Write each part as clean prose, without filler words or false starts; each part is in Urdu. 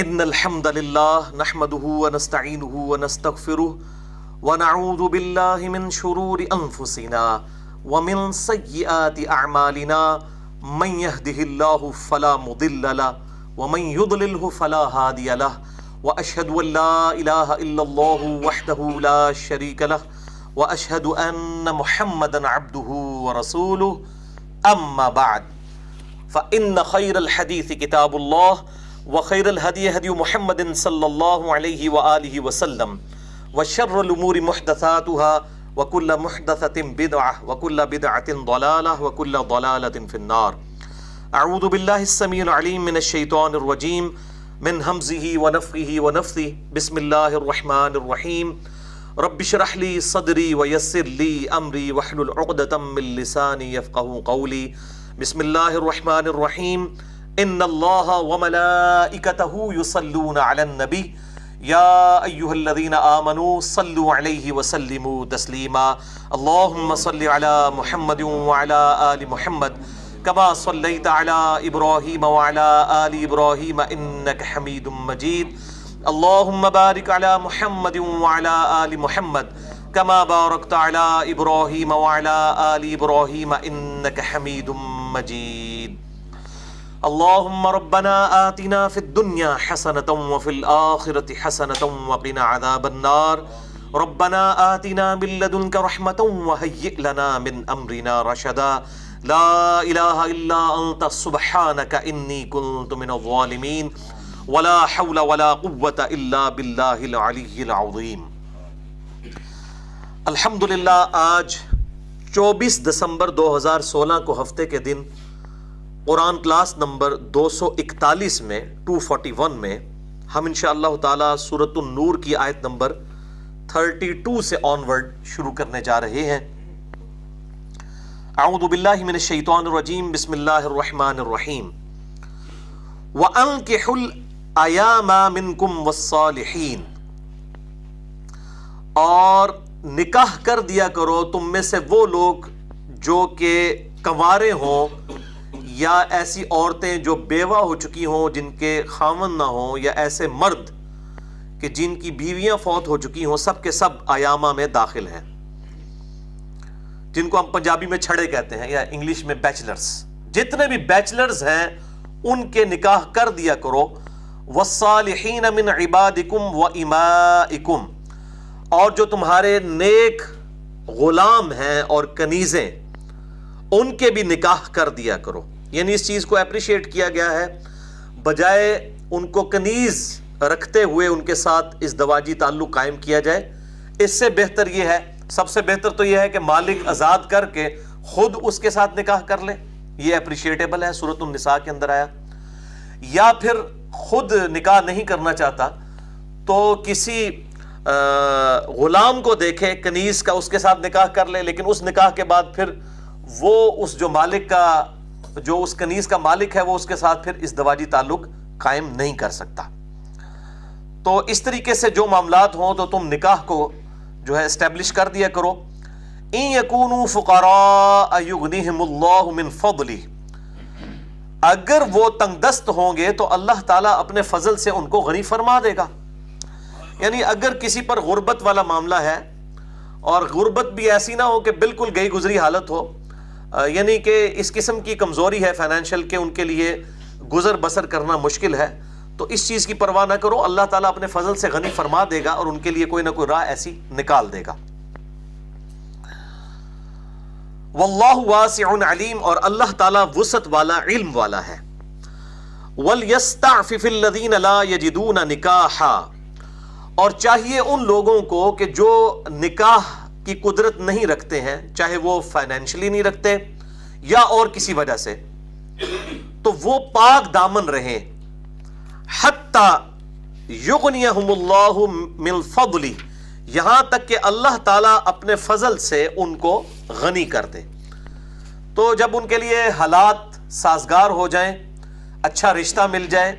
ان الحمد للہ نحمده ونستعینه ونستغفره ونعوذ باللہ من شرور انفسنا ومن سیئات اعمالنا من يهده اللہ فلا مضل له ومن يضلله فلا هادی له واشهد ان لا الہ الا اللہ وحدہ لا شریک له واشهد ان محمدا عبدہ ورسولہ اما بعد فان خیر الحدیث کتاب اللہ وخیر الہدی ہدی محمد صلی اللہ علیہ وآلہ وسلم وشر الامور محدثاتها وکل محدثۃ بدعہ وکل بدعۃ ضلالہ وکل ضلالۃ فی النار۔ اعوذ باللہ السمیع العلیم من الشیطان الرجیم من ہمزہ ونفخہ ونفثہ بسم اللہ الرحمن الرحیم رب اشرح لی صدری ویسر لی امری واحلل عقدۃ من لسانی یفقہوا قولی۔ بسم اللہ الرحمن الرحیم ان اللہ وملائکتہ یصلون علی النبی یا ایہا الذین آمنوا صلوا علیہ وسلموا تسلیما۔ اللہم صل علی محمد وعلی آل محمد کما صلیت علی ابراہیم وعلی آل ابراہیم انک حمید مجید۔ اللہم بارک علی محمد وعلی آل محمد کما بارکت علی ابراہیم وعلی آل ابراہیم انک حمید مجید۔ اللہم ربنا آتنا فی الدنیا حسنة وفی الآخرة حسنة وقنا عذاب النار۔ ربنا آتنا من لدنک رحمة وہیئ لنا من امرنا رشدا۔ لا الہ الا انت سبحانک انی کنت من الظالمین۔ ولا حول ولا قوة الا باللہ العلی العظیم۔ الحمدللہ آج 24 دسمبر 2016 کو ہفتے کے دن قرآن کلاس نمبر 241 میں 241 میں ہم انشاءاللہ تعالی سورۃ النور کی آیت نمبر 32 سے آنورڈ شروع کرنے جا رہے ہیں۔ اعوذ باللہ من الشیطان الرجیم بسم اللہ الرحمن الرحیم وَأَنْكِحُوا الْأَيَامَ مِنْكُمْ وَالصَّالِحِينَ، اور نکاح کر دیا کرو تم میں سے وہ لوگ جو کہ کنوارے ہوں یا ایسی عورتیں جو بیوہ ہو چکی ہوں جن کے خاوند نہ ہوں، یا ایسے مرد کہ جن کی بیویاں فوت ہو چکی ہوں، سب کے سب ایامہ میں داخل ہیں، جن کو ہم پنجابی میں چھڑے کہتے ہیں یا انگلش میں بیچلرز۔ جتنے بھی بیچلرز ہیں ان کے نکاح کر دیا کرو۔ والصالحین من عبادکم وامائکم، اور جو تمہارے نیک غلام ہیں اور کنیزیں ان کے بھی نکاح کر دیا کرو۔ یعنی اس چیز کو اپریشیٹ کیا گیا ہے، بجائے ان کو کنیز رکھتے ہوئے ان کے ساتھ ازدواجی تعلق قائم کیا جائے۔ اس سے بہتر یہ ہے، سب سے بہتر تو یہ ہے کہ مالک آزاد کر کے خود اس کے ساتھ نکاح کر لے، یہ اپریشیٹیبل ہے، سورۃ النساء کے اندر آیا۔ یا پھر خود نکاح نہیں کرنا چاہتا تو کسی غلام کو دیکھے کنیز کا، اس کے ساتھ نکاح کر لے، لیکن اس نکاح کے بعد پھر وہ اس جو مالک کا، جو اس کنیز کا مالک ہے، وہ اس کے ساتھ پھر ازدواجی تعلق قائم نہیں کر سکتا۔ تو اس طریقے سے جو معاملات ہوں تو تم نکاح کو جو ہے اسٹیبلش کر دیا کرو۔ ان یکونوا فقراء یغنیہم اللہ من فضلہ، اگر وہ تنگ دست ہوں گے تو اللہ تعالیٰ اپنے فضل سے ان کو غنی فرما دے گا۔ یعنی اگر کسی پر غربت والا معاملہ ہے، اور غربت بھی ایسی نہ ہو کہ بالکل گئی گزری حالت ہو، یعنی کہ اس قسم کی کمزوری ہے فائنینشیل کہ ان کے لیے گزر بسر کرنا مشکل ہے، تو اس چیز کی پرواہ نہ کرو، اللہ تعالیٰ اپنے فضل سے غنی فرما دے گا اور ان کے لیے کوئی نہ کوئی راہ ایسی نکال دے گا۔ واللہ واسع علیم، اور اللہ تعالیٰ وسعت والا، علم والا ہے۔ وَلْيَسْتَعْفِفِ الَّذِينَ لَا يَجِدُونَ نِكَاحًا، اور چاہیے ان لوگوں کو کہ جو نکاح کی قدرت نہیں رکھتے ہیں، چاہے وہ فائنینشلی نہیں رکھتے یا اور کسی وجہ سے، تو وہ پاک دامن رہیں۔ حَتَّى يُغْنِيَهُمُ اللَّهُ مِنْ فَضْلِهِ، یہاں تک کہ اللہ تعالیٰ اپنے فضل سے ان کو غنی کر دے۔ تو جب ان کے لیے حالات سازگار ہو جائیں، اچھا رشتہ مل جائے،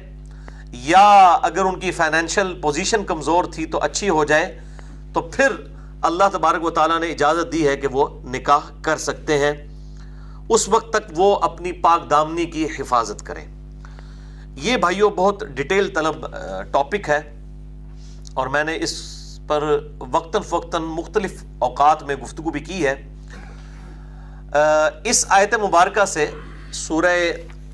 یا اگر ان کی فائنینشیل پوزیشن کمزور تھی تو اچھی ہو جائے، تو پھر اللہ تبارک و تعالیٰ نے اجازت دی ہے کہ وہ نکاح کر سکتے ہیں۔ اس وقت تک وہ اپنی پاک دامنی کی حفاظت کریں۔ یہ بھائیوں بہت ڈیٹیل طلب ٹاپک ہے، اور میں نے اس پر وقتاً فوقتاً مختلف اوقات میں گفتگو بھی کی ہے۔ اس آیت مبارکہ سے، سورہ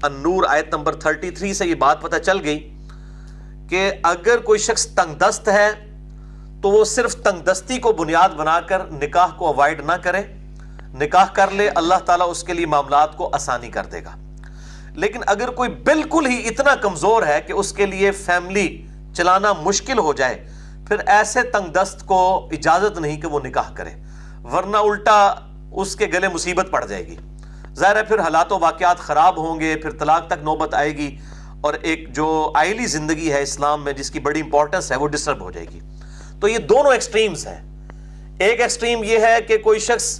النور آیت نمبر 33 سے یہ بات پتہ چل گئی کہ اگر کوئی شخص تنگ دست ہے تو وہ صرف تنگ دستی کو بنیاد بنا کر نکاح کو اوائڈ نہ کرے، نکاح کر لے، اللہ تعالیٰ اس کے لیے معاملات کو آسانی کر دے گا۔ لیکن اگر کوئی بالکل ہی اتنا کمزور ہے کہ اس کے لیے فیملی چلانا مشکل ہو جائے، پھر ایسے تنگ دست کو اجازت نہیں کہ وہ نکاح کرے، ورنہ الٹا اس کے گلے مصیبت پڑ جائے گی۔ ظاہر ہے پھر حالات و واقعات خراب ہوں گے، پھر طلاق تک نوبت آئے گی، اور ایک جو آئلی زندگی ہے اسلام میں جس کی بڑی امپورٹنس ہے وہ ڈسٹرب ہو جائے گی۔ تو یہ دونوں ایکسٹریمز ہیں۔ ایک ایکسٹریم یہ ہے کہ کوئی شخص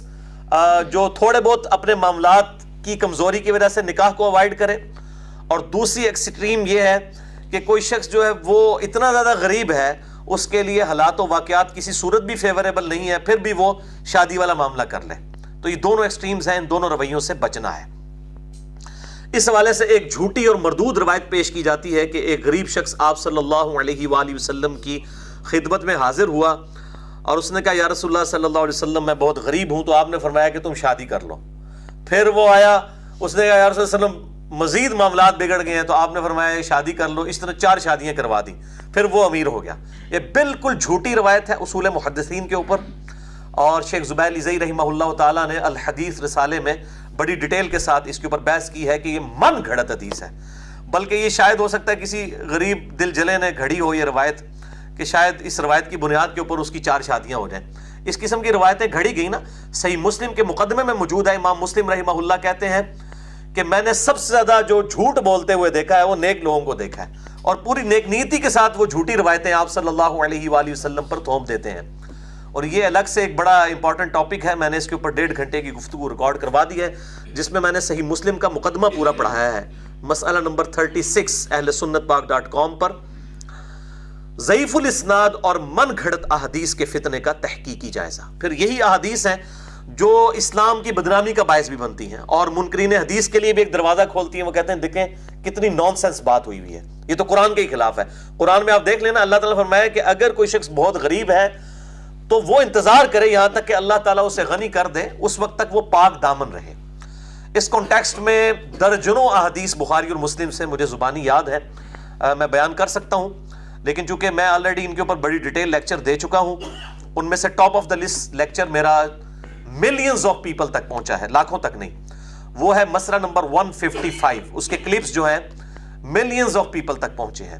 جو تھوڑے بہت اپنے معاملات کی کمزوری کی وجہ سے نکاح کو اوائڈ کرے، اور دوسری ایکسٹریم یہ ہے کہ کوئی شخص جو ہے وہ اتنا زیادہ غریب ہے، اس کے لیے حالات و واقعات کسی صورت بھی فیوریبل نہیں ہے، پھر بھی وہ شادی والا معاملہ کر لے۔ تو یہ دونوں ایکسٹریمز ہیں، ان دونوں رویوں سے بچنا ہے۔ اس حوالے سے ایک جھوٹی اور مردود روایت پیش کی جاتی ہے کہ ایک غریب شخص آپ صلی اللہ علیہ وآلہ وسلم کی خدمت میں حاضر ہوا، اور اس نے کہا یا رسول اللہ صلی اللہ علیہ وسلم میں بہت غریب ہوں، تو آپ نے فرمایا کہ تم شادی کر لو۔ پھر وہ آیا، اس نے کہا یا رسول اللہ صلی اللہ علیہ وسلم مزید معاملات بگڑ گئے ہیں، تو آپ نے فرمایا شادی کر لو۔ اس طرح 4 شادیاں کروا دیں، پھر وہ امیر ہو گیا۔ یہ بالکل جھوٹی روایت ہے اصول محدثین کے اوپر، اور شیخ زبیر العزئی رحمہ اللہ تعالیٰ نے الحدیث رسالے میں بڑی ڈیٹیل کے ساتھ اس کے اوپر بحث کی ہے کہ یہ من گھڑت حدیث ہے، بلکہ یہ شاید ہو سکتا ہے کسی غریب دل جلے نے گھڑی ہو یہ روایت، کہ شاید اس روایت کی بنیاد کے اوپر اس کی 4 شادیاں ہو جائیں۔ اس قسم کی روایتیں گھڑی گئی نا، صحیح مسلم کے مقدمے میں موجود ہے۔ امام مسلم رحمہ اللہ کہتے ہیں کہ میں نے سب سے زیادہ جو جھوٹ بولتے ہوئے دیکھا ہے وہ نیک لوگوں کو دیکھا ہے، اور پوری نیک نیتی کے ساتھ وہ جھوٹی روایتیں آپ صلی اللہ علیہ وآلہ وسلم پر تھوپ دیتے ہیں۔ اور یہ الگ سے ایک بڑا امپورٹنٹ ٹاپک ہے، میں نے اس کے اوپر 1.5 گھنٹے کی گفتگو ریکارڈ کروا دی ہے، جس میں نے صحیح مسلم کا مقدمہ پورا پڑھایا ہے، مسئلہ نمبر 36 اہل سنت پاک.com پر، ضعیف الاسناد اور من گھڑت احادیث کے فتنے کا تحقیقی جائزہ۔ پھر یہی احادیث ہیں جو اسلام کی بدنامی کا باعث بھی بنتی ہیں، اور منکرین حدیث کے لیے بھی ایک دروازہ کھولتی ہیں۔ وہ کہتے ہیں دیکھیں کتنی نان سینس بات ہوئی ہوئی ہے، یہ تو قرآن کے ہی خلاف ہے۔ قرآن میں آپ دیکھ لینا، اللہ تعالیٰ فرمایا کہ اگر کوئی شخص بہت غریب ہے تو وہ انتظار کرے یہاں تک کہ اللہ تعالیٰ اسے غنی کر دے، اس وقت تک وہ پاک دامن رہے۔ اس کانٹیکسٹ میں درجنوں احادیث بخاری اور مسلم سے مجھے زبانی یاد ہے، میں بیان کر سکتا ہوں، لیکن چونکہ میں آلریڈی ان کے اوپر بڑی ڈیٹیل لیکچر دے چکا ہوں، ان میں سے top of the list lecture میرا ملینز آف پیپل تک پہنچا ہے، لاکھوں تک نہیں، وہ ہے مسئلہ نمبر 155۔ اس کے کلپس جو ہیں ملینز آف پیپل تک پہنچے ہیں۔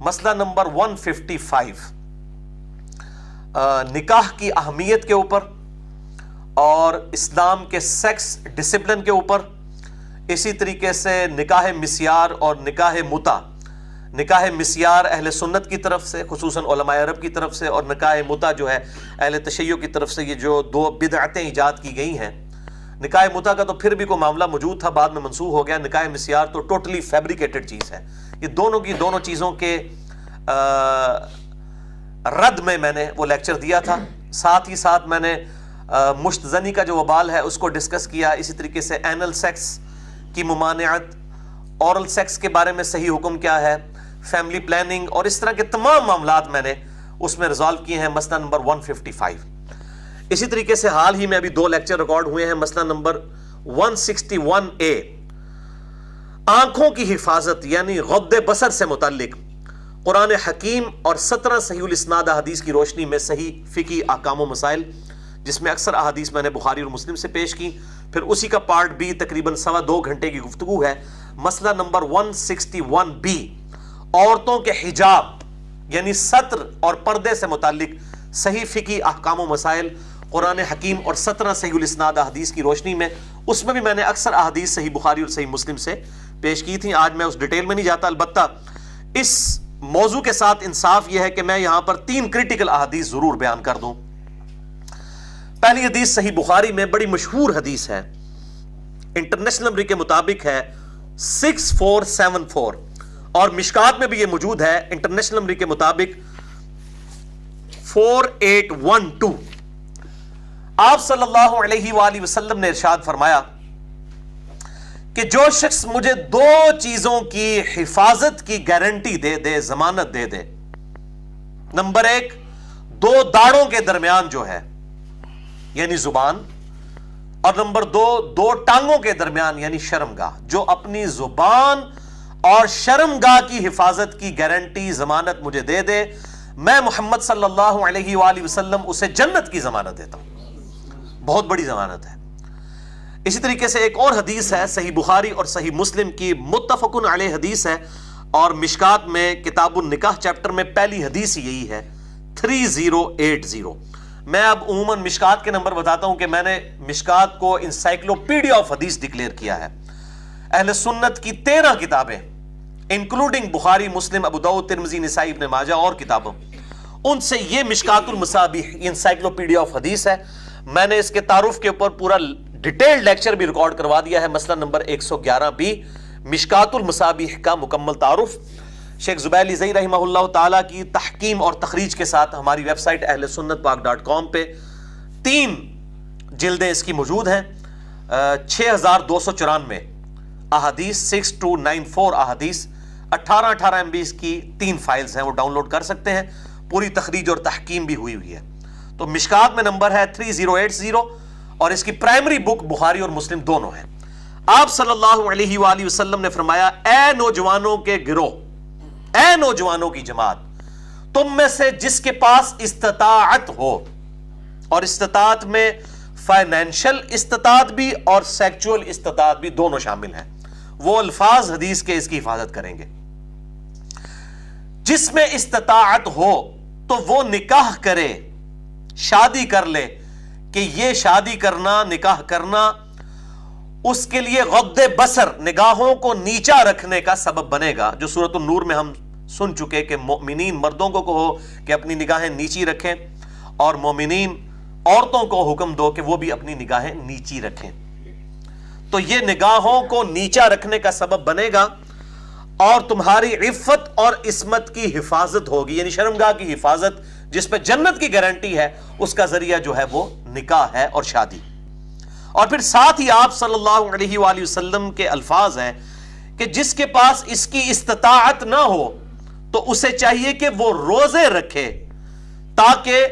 مسئلہ نمبر 155 نکاح کی اہمیت کے اوپر اور اسلام کے سیکس ڈسپلن کے اوپر، اسی طریقے سے نکاح مسیار اور نکاح متع۔ نکاح مسیار اہل سنت کی طرف سے، خصوصاً علماء عرب کی طرف سے، اور نکاح متع جو ہے اہل تشیع کی طرف سے، یہ جو 2 بدعتیں ایجاد کی گئی ہیں۔ نکاح متع کا تو پھر بھی کوئی معاملہ موجود تھا، بعد میں منسوخ ہو گیا۔ نکاح مسیار تو ٹوٹلی فیبریکیٹڈ چیز ہے۔ یہ دونوں چیزوں کے رد میں نے وہ لیکچر دیا تھا، ساتھ ہی ساتھ میں نے مشت زنی کا جو وبال ہے اس کو ڈسکس کیا، اسی طریقے سے اینل سیکس کی ممانعت، اورل سیکس کے بارے میں صحیح حکم کیا ہے، فیملی پلاننگ، اور اس طرح کے تمام معاملات میں نے اس میں ریزالو کیے ہیں، مسئلہ نمبر 155۔ اسی طریقے سے حال ہی میں ابھی 2 لیکچر ریکارڈ ہوئے ہیں، مسئلہ نمبر 161A آنکھوں کی حفاظت یعنی غض بصر سے متعلق قرآن حکیم اور 17 صحیح الاسناد احادیث کی روشنی میں صحیح فقہی احکام و مسائل، جس میں اکثر احادیث میں نے بخاری اور مسلم سے پیش کی۔ پھر اسی کا پارٹ بی تقریباً 2.25 گھنٹے کی گفتگو ہے، مسئلہ نمبر 161B عورتوں کے حجاب یعنی ستر اور پردے سے متعلق صحیح فقہی احکام و مسائل قرآن حکیم اور 17 صحیح الاسناد احادیث کی روشنی میں۔ اس میں بھی میں نے اکثر احادیث صحیح بخاری اور صحیح مسلم سے پیش کی تھیں، آج میں اس ڈیٹیل میں نہیں جاتا۔ البتہ اس موضوع کے ساتھ انصاف یہ ہے کہ میں یہاں پر 3 کریٹیکل احادیث ضرور بیان کر دوں۔ پہلی حدیث صحیح بخاری میں بڑی مشہور حدیث ہے، انٹرنیشنل نمبر کے مطابق ہے 6474، اور مشکات میں بھی یہ موجود ہے انٹرنیشنل نمبر کے مطابق 4812۔ آپ صلی اللہ علیہ وآلہ وسلم نے ارشاد فرمایا کہ جو شخص مجھے دو چیزوں کی حفاظت کی گارنٹی دے دے، ضمانت دے دے، نمبر ایک، دو داڑوں کے درمیان جو ہے یعنی زبان، اور نمبر دو، دو ٹانگوں کے درمیان یعنی شرمگاہ، جو اپنی زبان اور شرمگاہ کی حفاظت کی گارنٹی ضمانت مجھے دے دے، میں محمد صلی اللہ علیہ وآلہ وسلم اسے جنت کی ضمانت دیتا ہوں۔ بہت بڑی ضمانت ہے۔ اسی طریقے سے ایک اور حدیث ہے، صحیح بخاری اور صحیح مسلم کی متفقن علیہ حدیث ہے، اور مشکات میں کتاب النکاح چیپٹر میں پہلی حدیث یہی ہے 3080۔ میں اب عموماً مشکات کے نمبر بتاتا ہوں کہ میں نے مشکات کو انسائکلوپیڈیا آف حدیث ڈکلیئر کیا ہے۔ اہل سنت کی 13 کتابیں انکلوڈنگ بخاری، مسلم، ابو داؤد، ترمذی، نسائی، ابن ماجہ اور کتابوں، ان سے یہ مشکات المصابیح انسائکلوپیڈیا آف حدیث ہے۔ میں نے اس کے تعارف کے اوپر پورا ڈیٹیل لیکچر بھی ریکارڈ کروا دیا ہے، مسئلہ نمبر 111 مشکات المصابیح کا مکمل تعارف شیخ زبیر علی رحمہ اللہ تعالیٰ کی تحکیم اور تخریج کے ساتھ ہماری ویب سائٹ اہل سنت پاک .com پہ 3 جلدیں اس کی موجود ہیں، 6294 احادیث، 6294 احادیث، 18 MB کی 3 فائلز ہیں، وہ ڈاؤن لوڈ کر سکتے ہیں، پوری تخریج اور تحکیم بھی ہوئی ہے۔ تو مشکات میں نمبر ہے 3080، اور اس کی پرائمری بک بخاری اور مسلم دونوں ہیں۔ آپ صلی اللہ علیہ وآلہ وسلم نے فرمایا، اے نوجوانوں کے گروہ، اے نوجوانوں کی جماعت، تم میں سے جس کے پاس استطاعت ہو، اور استطاعت میں فائنینشل استطاعت بھی اور سیکچول استطاعت بھی دونوں شامل ہیں، وہ الفاظ حدیث کے اس کی حفاظت کریں گے۔ جس میں استطاعت ہو تو وہ نکاح کرے، شادی کر لے، کہ یہ شادی کرنا، نکاح کرنا اس کے لیے غض بصر، نگاہوں کو نیچا رکھنے کا سبب بنے گا، جو سورۃ النور میں ہم سن چکے کہ مومنین مردوں کو کہو کہ اپنی نگاہیں نیچی رکھیں، اور مومنین عورتوں کو حکم دو کہ وہ بھی اپنی نگاہیں نیچی رکھیں۔ تو یہ نگاہوں کو نیچا رکھنے کا سبب بنے گا، اور تمہاری عفت اور عصمت کی حفاظت ہوگی، یعنی شرمگاہ کی حفاظت، جس پہ جنت کی گارنٹی ہے، اس کا ذریعہ جو ہے وہ نکاح ہے اور شادی۔ اور پھر ساتھ ہی آپ صلی اللہ علیہ وآلہ وسلم کے الفاظ ہیں کہ جس کے پاس اس کی استطاعت نہ ہو تو اسے چاہیے کہ وہ روزے رکھے، تاکہ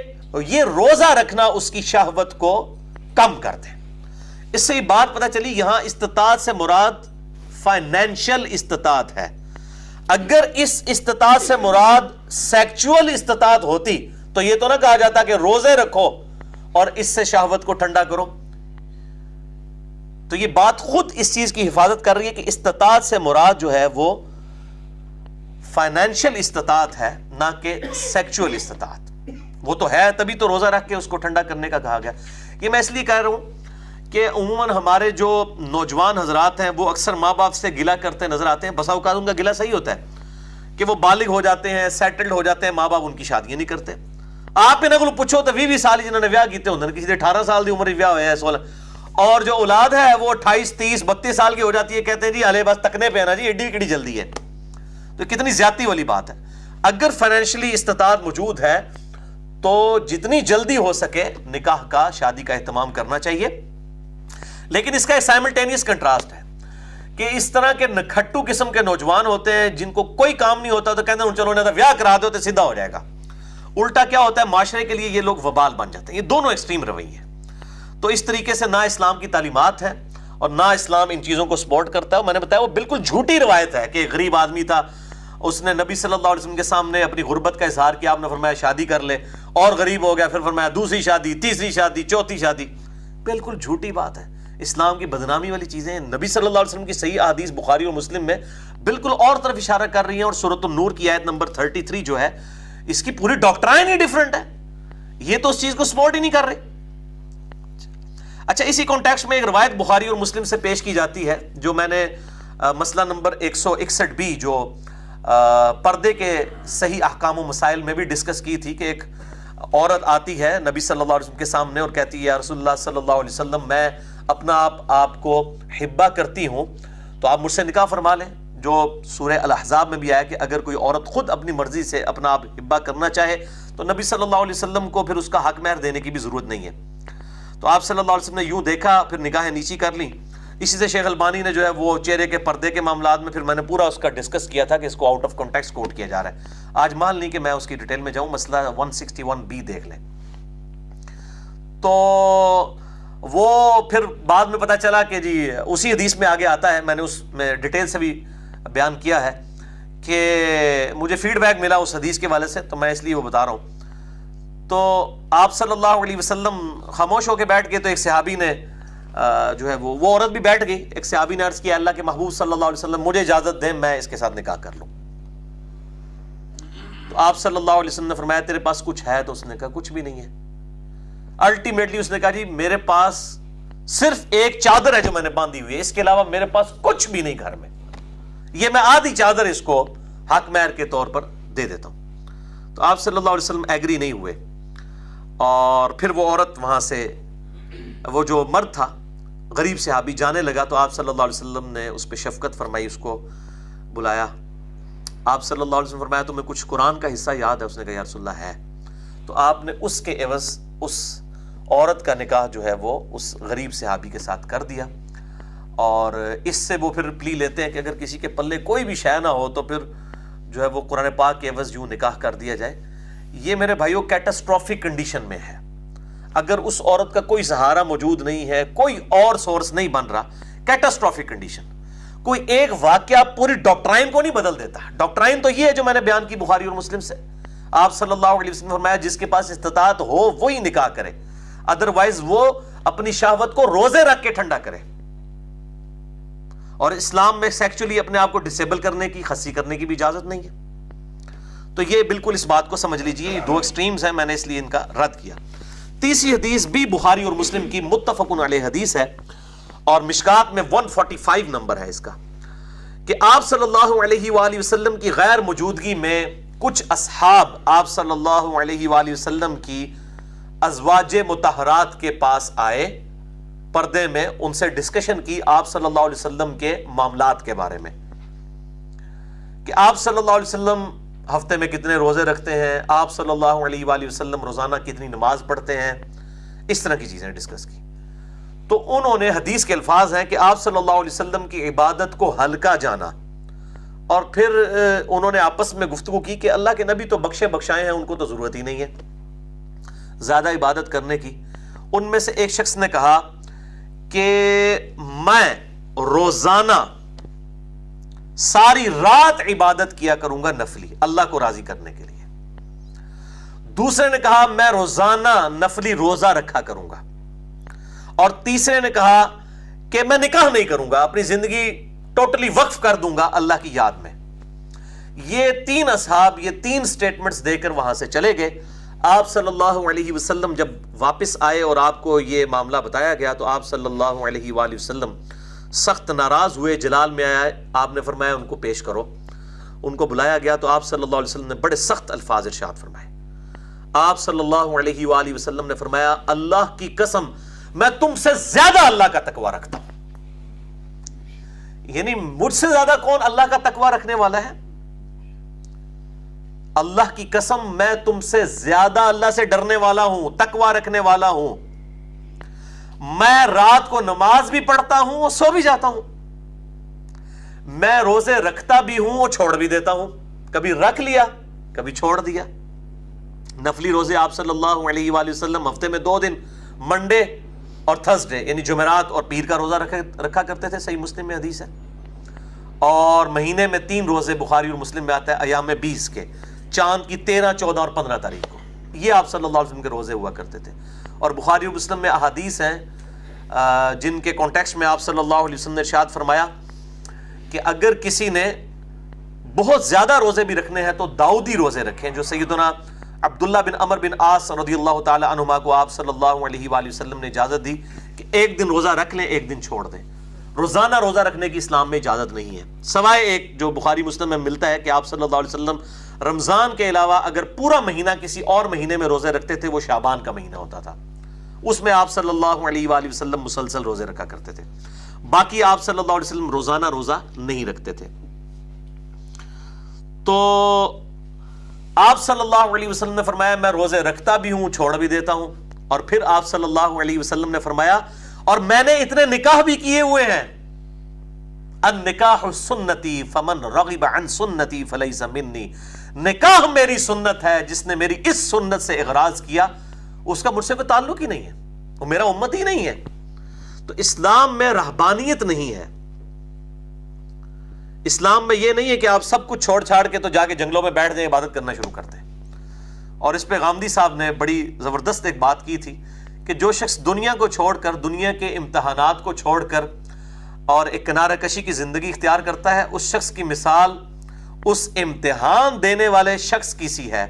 یہ روزہ رکھنا اس کی شہوت کو کم کر دے۔ اس سے یہ بات پتہ چلی، یہاں استطاعت سے مراد فائنینشل استطاعت ہے۔ اگر اس استطاعت سے مراد سیکچول استطاعت ہوتی تو یہ تو نہ کہا جاتا کہ روزے رکھو اور اس سے شہوت کو ٹھنڈا کرو۔ تو یہ بات خود اس چیز کی حفاظت کر رہی ہے کہ استطاعت سے مراد جو ہے وہ فائنینشل استطاعت ہے، نہ کہ سیکچول استطاعت۔ وہ تو ہے، تبھی تو روزہ رکھ کے اس کو ٹھنڈا کرنے کا کہا گیا۔ یہ میں اس لیے کہہ رہا ہوں کہ عموماً ہمارے جو نوجوان حضرات ہیں وہ اکثر ماں باپ سے گلہ کرتے نظر آتے ہیں۔ بسا اوقات ان کا گلہ صحیح ہوتا ہے کہ وہ بالغ ہو جاتے ہیں، سیٹلڈ ہو جاتے ہیں، ماں باپ ان کی شادیاں نہیں کرتے۔ آپ انہوں کو پوچھو تو 20 سال جنہوں نے ویاہ کیتے ہوندے، کسی نے 18 سال دی عمر ویاہ ہویا ہے 16، اور جو اولاد ہے وہ 28 30 32 سال کی ہو جاتی ہے، کہتے ہیں جی ہلے بس تکنے پہ نا جی، ایڈی کڑی جلدی ہے۔ تو کتنی زیادتی والی بات ہے۔ اگر فائنینشلی استطاعت موجود ہے تو جتنی جلدی ہو سکے نکاح کا، شادی کا اہتمام کرنا چاہیے۔ لیکن اس کا سائملٹینیس کنٹراسٹ ہے کہ اس طرح کے نکھٹو قسم کے نوجوان ہوتے ہیں جن کو کوئی کام نہیں ہوتا تو کہتے ہیں چلو انہیں تو ویاہ کرا دو تو سیدھا ہو جائے گا۔ الٹا کیا ہوتا ہے، معاشرے کے لیے یہ لوگ وبال بن جاتے ہیں۔ یہ دونوں ایکسٹریم رویے ہیں۔ تو اس طریقے سے نہ اسلام کی تعلیمات ہے اور نہ اسلام ان چیزوں کو سپورٹ کرتا ہے۔ میں نے بتایا وہ بالکل جھوٹی روایت ہے کہ ایک غریب آدمی تھا، اس نے نبی صلی اللہ علیہ وسلم کے سامنے اپنی غربت کا اظہار کیا، آپ نے فرمایا شادی کر لے، اور غریب ہو گیا، پھر فرمایا دوسری شادی، تیسری شادی، چوتھی شادی۔ بالکل جھوٹی بات ہے، اسلام کی بدنامی والی چیزیں ہیں۔ نبی صلی اللہ علیہ وسلم کی صحیح احادیث بخاری اور مسلم میں بالکل اور طرف اشارہ کر رہی ہیں، اور سورۃ النور کی آیت نمبر 33 جو ہے اس کی پوری ڈاکٹرائن ہی ڈیفرنٹ ہے، یہ تو اس چیز کو سپورٹ ہی نہیں کر رہے۔ اچھا، اسی کانٹیکسٹ میں ایک روایت بخاری اور مسلم سے پیش کی جاتی ہے جو میں نے مسئلہ نمبر 161 جو پردے کے صحیح احکام و مسائل میں بھی ڈسکس کی تھی، کہ ایک عورت آتی ہے نبی صلی اللہ علیہ وسلم کے سامنے اور کہتی ہے یا رسول اللہ صلی اللہ علیہ وسلم، میں اپنا آپ کو حبہ کرتی ہوں تو آپ مجھ سے نکاح فرما لیں، جو سورہ الاحزاب میں بھی آیا کہ اگر کوئی عورت خود اپنی مرضی سے اپنا آپ حبہ کرنا چاہے تو نبی صلی اللہ علیہ وسلم کو پھر اس کا حق مہر دینے کی بھی ضرورت نہیں ہے۔ تو آپ صلی اللہ علیہ وسلم نے یوں دیکھا، پھر نگاہیں نیچی کر لیں، اسی سے شیخ البانی نے جو ہے وہ چہرے کے پردے کے معاملات میں پھر میں نے پورا اس کا ڈسکس کیا تھا کہ اس کو آؤٹ آف کانٹیکسٹ کوٹ کیا جا رہا ہے. آج مال نہیں کہ میں اس کی ڈیٹیل میں جاؤں, مسئلہ 161B دیکھ لیں. تو وہ پھر بعد میں پتا چلا کہ جی اسی حدیث میں آگے آتا ہے, میں نے اس میں ڈیٹیل سے بھی بیان کیا ہے کہ مجھے فیڈ بیک ملا اس حدیث کے والے سے, تو میں اس لیے وہ بتا رہا ہوں. تو آپ صلی اللہ علیہ وسلم خاموش ہو کے بیٹھ گئے, تو ایک صحابی نے جو ہے وہ عورت بھی بیٹھ گئی. ایک صحابی نے عرض کیا اللہ کے محبوب صلی اللہ علیہ وسلم مجھے اجازت دیں میں اس کے ساتھ نکاح کر لوں. تو آپ صلی اللہ علیہ وسلم نے فرمایا تیرے پاس کچھ ہے؟ تو اس نے کہا کچھ بھی نہیں ہے. الٹیمیٹلی اس نے کہا جی میرے پاس صرف ایک چادر ہے جو میں نے باندھی ہوئی ہے, اس کے علاوہ میرے پاس کچھ بھی نہیں گھر میں, یہ میں آدھی چادر اس کو حق مہر کے طور پر دے دیتا ہوں. تو آپ صلی اللہ علیہ وسلم ایگری نہیں ہوئے, اور پھر وہ عورت وہاں سے, وہ جو مرد تھا غریب صحابی جانے لگا. تو آپ صلی اللہ علیہ وسلم نے اس پہ شفقت فرمائی, اس کو بلایا. آپ صلی اللہ علیہ وسلم فرمایا تمہیں کچھ قرآن کا حصہ یاد ہے؟ اس نے کہا یا رسول اللہ ہے. تو آپ نے اس کے عوض اس عورت کا نکاح جو ہے وہ اس غریب صحابی کے ساتھ کر دیا. اور اس سے وہ پھر پلی لیتے ہیں کہ اگر کسی کے پلے کوئی بھی شے نہ ہو تو پھر جو ہے وہ قرآن پاک کے عوض یوں نکاح کر دیا جائے. یہ میرے بھائیوں کیٹاسٹروفک کنڈیشن میں ہے. اگر اس عورت کا کوئی سہارا موجود نہیں ہے, کوئی اور سورس نہیں بن رہا, کیٹاسٹروفک کنڈیشن. کوئی ایک واقعہ پوری ڈاکٹرائن کو نہیں بدل دیتا. ڈاکٹرائن تو یہ ہے جو میں نے بیان کی بخاری اور مسلم سے. آپ صلی اللہ علیہ وسلم نے فرمایا جس کے پاس استطاعت ہو وہی نکاح کرے, ادروائز وہ اپنی شہوت کو روزے رکھ کے ٹھنڈا کرے. اور اسلام میں سیکچولی اپنے آپ کو ڈسیبل کرنے کی, خسی کرنے کی بھی اجازت نہیں ہے. تو یہ بالکل اس بات کو سمجھ لیجئے, یہ دو ایکسٹریمز ہیں, میں نے اس لیے ان کا رد کیا. تیسری حدیث بھی بخاری اور مسلم کی متفقن علیہ حدیث ہے, اور مشکات میں 145 نمبر ہے اس کا, کہ آپ صلی اللہ علیہ وآلہ وسلم کی غیر موجودگی میں کچھ اصحاب آپ صلی اللہ علیہ وآلہ وسلم کی ازواج مطہرات کے پاس آئے پردے میں, ان سے ڈسکشن کی آپ صلی اللہ علیہ وسلم کے معاملات کے بارے میں, کہ آپ صلی اللہ علیہ وسلم ہفتے میں کتنے روزے رکھتے ہیں, آپ صلی اللہ علیہ وآلہ وسلم روزانہ کتنی نماز پڑھتے ہیں, اس طرح کی چیزیں ڈسکس کی. تو انہوں نے حدیث کے الفاظ ہیں کہ آپ صلی اللہ علیہ وسلم کی عبادت کو ہلکا جانا, اور پھر انہوں نے آپس میں گفتگو کی کہ اللہ کے نبی تو بخشے بخشائے ہیں, ان کو تو ضرورت ہی نہیں ہے زیادہ عبادت کرنے کی. ان میں سے ایک شخص نے کہا کہ میں روزانہ ساری رات عبادت کیا کروں گا نفلی, اللہ کو راضی کرنے کے لیے. دوسرے نے کہا میں روزانہ نفلی روزہ رکھا کروں گا. اور تیسرے نے کہا کہ میں نکاح نہیں کروں گا, اپنی زندگی ٹوٹلی وقف کر دوں گا اللہ کی یاد میں. یہ تین اصحاب یہ تین سٹیٹمنٹس دے کر وہاں سے چلے گئے. آپ صلی اللہ علیہ وسلم جب واپس آئے اور آپ کو یہ معاملہ بتایا گیا تو آپ صلی اللہ علیہ وآلہ وسلم سخت ناراض ہوئے, جلال میں آیا. آپ نے فرمایا ان کو پیش کرو. ان کو بلایا گیا تو آپ صلی اللہ علیہ وسلم نے بڑے سخت الفاظ ارشاد فرمائے. آپ صلی اللہ علیہ وآلہ وسلم نے فرمایا اللہ کی قسم میں تم سے زیادہ اللہ کا تقوی رکھتا ہوں. یعنی مجھ سے زیادہ کون اللہ کا تقوی رکھنے والا ہے؟ اللہ کی قسم میں تم سے زیادہ اللہ سے ڈرنے والا ہوں, تقوی رکھنے والا ہوں. میں رات کو نماز بھی پڑھتا ہوں اور سو بھی جاتا ہوں. میں روزے رکھتا بھی ہوں اور چھوڑ بھی دیتا ہوں, کبھی رکھ لیا کبھی چھوڑ دیا. نفلی روزے آپ صلی اللہ علیہ وآلہ وسلم ہفتے میں 2 دن منڈے اور تھرسڈے یعنی جمعرات اور پیر کا روزہ رکھا کرتے تھے, صحیح مسلم میں حدیث ہے. اور مہینے میں 3 روزے بخاری اور مسلم میں آتا ہے ایام 20 کے, چاند کی 13, 14 اور 15 تاریخ کو. یہ آپ صلی اللہ علیہ وسلم کے روزے ہوا کرتے تھے. اور بخاری اور مسلم میں احادیث ہیں جن کے کانٹیکسٹ میں آپ صلی اللہ علیہ وسلم نے ارشاد فرمایا کہ اگر کسی نے بہت زیادہ روزے بھی رکھنے ہیں تو داؤدی روزے رکھیں, جو سیدنا عبداللہ بن عمر بن عاص رضی اللہ تعالی عنہما کو آپ صلی اللہ علیہ وآلہ وسلم نے اجازت دی کہ ایک دن روزہ رکھ لیں ایک دن چھوڑ دیں. روزانہ روزہ رکھنے کی اسلام میں اجازت نہیں ہے, سوائے ایک جو بخاری مسلم میں ملتا ہے کہ آپ صلی اللہ علیہ وسلم رمضان کے علاوہ اگر پورا مہینہ کسی اور مہینے میں روزے رکھتے تھے, وہ شعبان کا مہینہ ہوتا تھا, اس میں آپ صلی اللہ علیہ وآلہ وسلم مسلسل روزے رکھا کرتے تھے. باقی آپ صلی اللہ علیہ وسلم روزانہ روزہ نہیں رکھتے تھے. تو آپ صلی اللہ علیہ وسلم نے فرمایا میں روزے رکھتا بھی ہوں چھوڑ بھی دیتا ہوں. اور پھر آپ صلی اللہ علیہ وسلم نے فرمایا اور میں نے اتنے نکاح بھی کیے ہوئے ہیں. النکاح سنتی فمن رغب عن سنتی فلیس منی. نکاح میری سنت ہے، جس نے میری اس سنت سے اغراض کیا اس کا مجھ سے کوئی تعلق ہی نہیں ہے، وہ میرا امت ہی نہیں ہے. تو اسلام میں رہبانیت نہیں ہے. اسلام میں یہ نہیں ہے کہ آپ سب کچھ چھوڑ چھاڑ کے تو جا کے جنگلوں میں بیٹھ جائیں، عبادت کرنا شروع کر دیں. اور اس پہ غامدی صاحب نے بڑی زبردست ایک بات کی تھی کہ جو شخص دنیا کو چھوڑ کر، دنیا کے امتحانات کو چھوڑ کر اور ایک کنارہ کشی کی زندگی اختیار کرتا ہے، اس شخص کی مثال اس امتحان دینے والے شخص کی سی ہے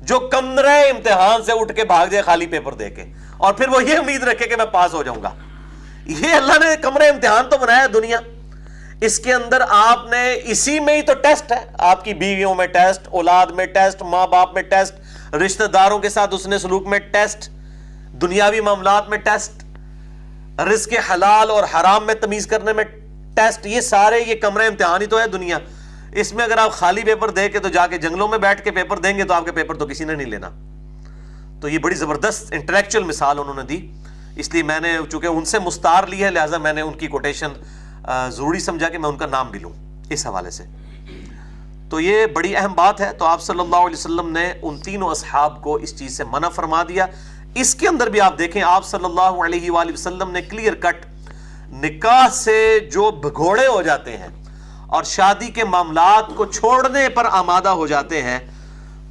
جو کمرے امتحان سے اٹھ کے بھاگ جائے خالی پیپر دے کے، اور پھر وہ یہ امید رکھے کہ میں پاس ہو جاؤں گا. یہ اللہ نے کمرے امتحان تو بنایا دنیا، اس کے اندر آپ نے اسی میں ہی تو ٹیسٹ ہے. آپ کی بیویوں میں ٹیسٹ، اولاد میں ٹیسٹ، ماں باپ میں ٹیسٹ، رشتہ داروں کے ساتھ حسن سلوک میں ٹیسٹ، دنیاوی معاملات میں ٹیسٹ، رزق حلال اور حرام میں تمیز کرنے میں ٹیسٹ. یہ سارے یہ کمرے امتحان ہی تو ہے دنیا. اس میں اگر آپ خالی پیپر دے کے تو جا کے جنگلوں میں بیٹھ کے پیپر دیں گے تو آپ کے پیپر تو کسی نے نہیں لینا. تو یہ بڑی زبردست انٹلیکچوئل مثال انہوں نے دی. اس لیے میں نے چونکہ ان سے مستعار لی ہے لہٰذا میں نے ان کی کوٹیشن ضروری سمجھا کہ میں ان کا نام بھی لوں اس حوالے سے. تو یہ بڑی اہم بات ہے. تو آپ صلی اللہ علیہ وسلم نے ان تینوں اصحاب کو اس چیز سے منع فرما دیا. اس کے اندر بھی آپ دیکھیں آپ صلی اللہ علیہ وآلہ وسلم نے کلیئر کٹ نکاح سے جو بھگوڑے ہو جاتے ہیں اور شادی کے معاملات کو چھوڑنے پر آمادہ ہو جاتے ہیں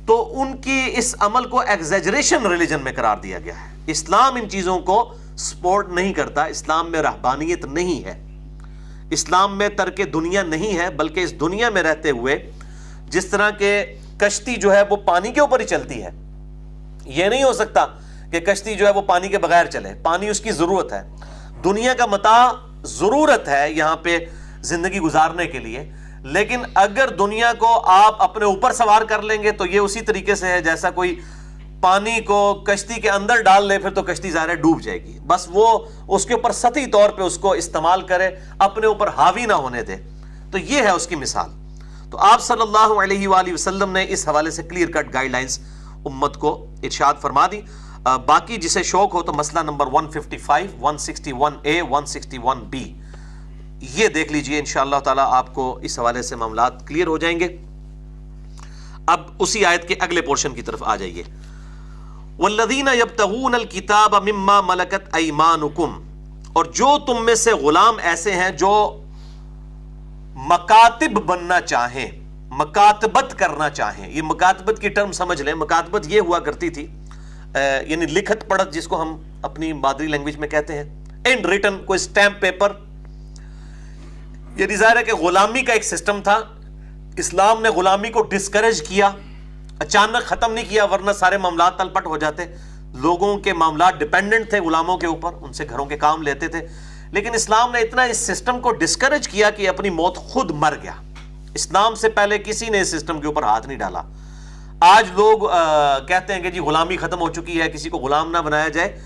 تو ان کی اس عمل کو ایگزیجریشن ریلیجن میں قرار دیا گیا ہے. اسلام ان چیزوں کو سپورٹ نہیں کرتا. اسلام میں رہبانیت نہیں ہے، اسلام میں ترک دنیا نہیں ہے، بلکہ اس دنیا میں رہتے ہوئے جس طرح کہ کشتی جو ہے وہ پانی کے اوپر ہی چلتی ہے. یہ نہیں ہو سکتا کہ کشتی جو ہے وہ پانی کے بغیر چلے. پانی اس کی ضرورت ہے. دنیا کا متاع ضرورت ہے یہاں پہ زندگی گزارنے کے لیے، لیکن اگر دنیا کو آپ اپنے اوپر سوار کر لیں گے تو یہ اسی طریقے سے ہے جیسا کوئی پانی کو کشتی کے اندر ڈال لے، پھر تو کشتی ظاہر ڈوب جائے گی. بس وہ اس کے اوپر سطحی طور پہ اس کو استعمال کرے، اپنے اوپر حاوی نہ ہونے دے. تو یہ ہے اس کی مثال. تو آپ صلی اللہ علیہ وآلہ وسلم نے اس حوالے سے کلیئر کٹ گائیڈ لائنز امت کو ارشاد فرما دی. باقی جسے شوق ہو تو مسئلہ نمبر 155، 161A، 161B یہ دیکھ لیجئے، انشاءاللہ تعالی آپ کو اس حوالے سے معاملات کلیئر ہو جائیں گے. اب اسی آیت کے اگلے پورشن کی طرف آ جائیے. وَالَّذِينَ يَبْتَغُونَ الْكِتَابَ مِمَّا مَلَكَتْ أَيْمَانُكُمْ، اور جو تم میں سے غلام ایسے ہیں جو مکاتب بننا چاہیں، مکاتبت کرنا چاہیں. یہ مکاتبت کی ٹرم سمجھ لیں. مکاتبت یہ ہوا کرتی تھی یعنی لکھت پڑھت جس کو ہم اپنی مادری لینگویج میں کہتے ہیں، اینڈ ریٹن، کوئی سٹیمپ پیپر. یہ ظاہر ہے کہ غلامی کا ایک سسٹم تھا. اسلام نے غلامی کو ڈسکریج کیا، اچانک ختم نہیں کیا، ورنہ سارے معاملات تلپٹ ہو جاتے. لوگوں کے معاملات ڈیپینڈنٹ تھے غلاموں کے اوپر، ان سے گھروں کے کام لیتے تھے. لیکن اسلام نے اتنا اس سسٹم کو ڈسکریج کیا کہ اپنی موت خود مر گیا. اسلام سے پہلے کسی نے اس سسٹم کے اوپر ہاتھ نہیں ڈالا. آج لوگ کہتے ہیں کہ جی غلامی ختم ہو چکی ہے، کسی کو غلام نہ بنایا جائے.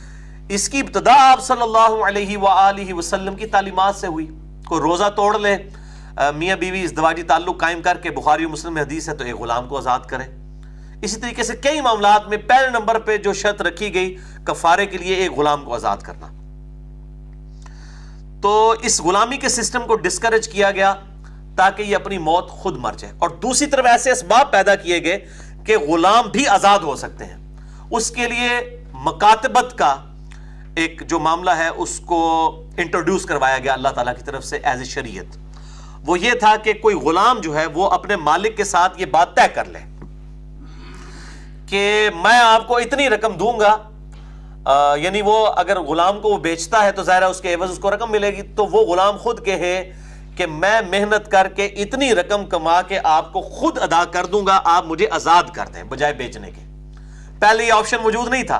اس کی ابتدا آپ صلی اللہ علیہ وآلہ وسلم کی تعلیمات سے ہوئی. کوئی روزہ توڑ لے، میاں بیوی ازدواجی تعلق قائم کر کے، بخاری و مسلم میں حدیث ہے، تو ایک غلام کو آزاد کرے. اسی طریقے سے کئی معاملات میں پہلے نمبر پہ جو شرط رکھی گئی کفارے کے لیے ایک غلام کو آزاد کرنا. تو اس غلامی کے سسٹم کو ڈسکریج کیا گیا تاکہ یہ اپنی موت خود مر جائے. اور دوسری طرف ایسے اسباب پیدا کیے گئے کہ غلام بھی آزاد ہو سکتے ہیں. اس کے لیے مکاتبت کا ایک جو معاملہ ہے اس کو انٹروڈیوس کروایا گیا اللہ تعالیٰ کی طرف سے ایز اے شریعت. وہ یہ تھا کہ کوئی غلام جو ہے وہ اپنے مالک کے ساتھ یہ بات طے کر لے کہ میں آپ کو اتنی رقم دوں گا. یعنی وہ اگر غلام کو وہ بیچتا ہے تو ظاہر ہے اس کے عوض اس کو رقم ملے گی. تو وہ غلام خود کہے کہ میں محنت کر کے اتنی رقم کما کے آپ کو خود ادا کر دوں گا، آپ مجھے آزاد کر دیں بجائے بیچنے کے. پہلے یہ آپشن موجود نہیں تھا.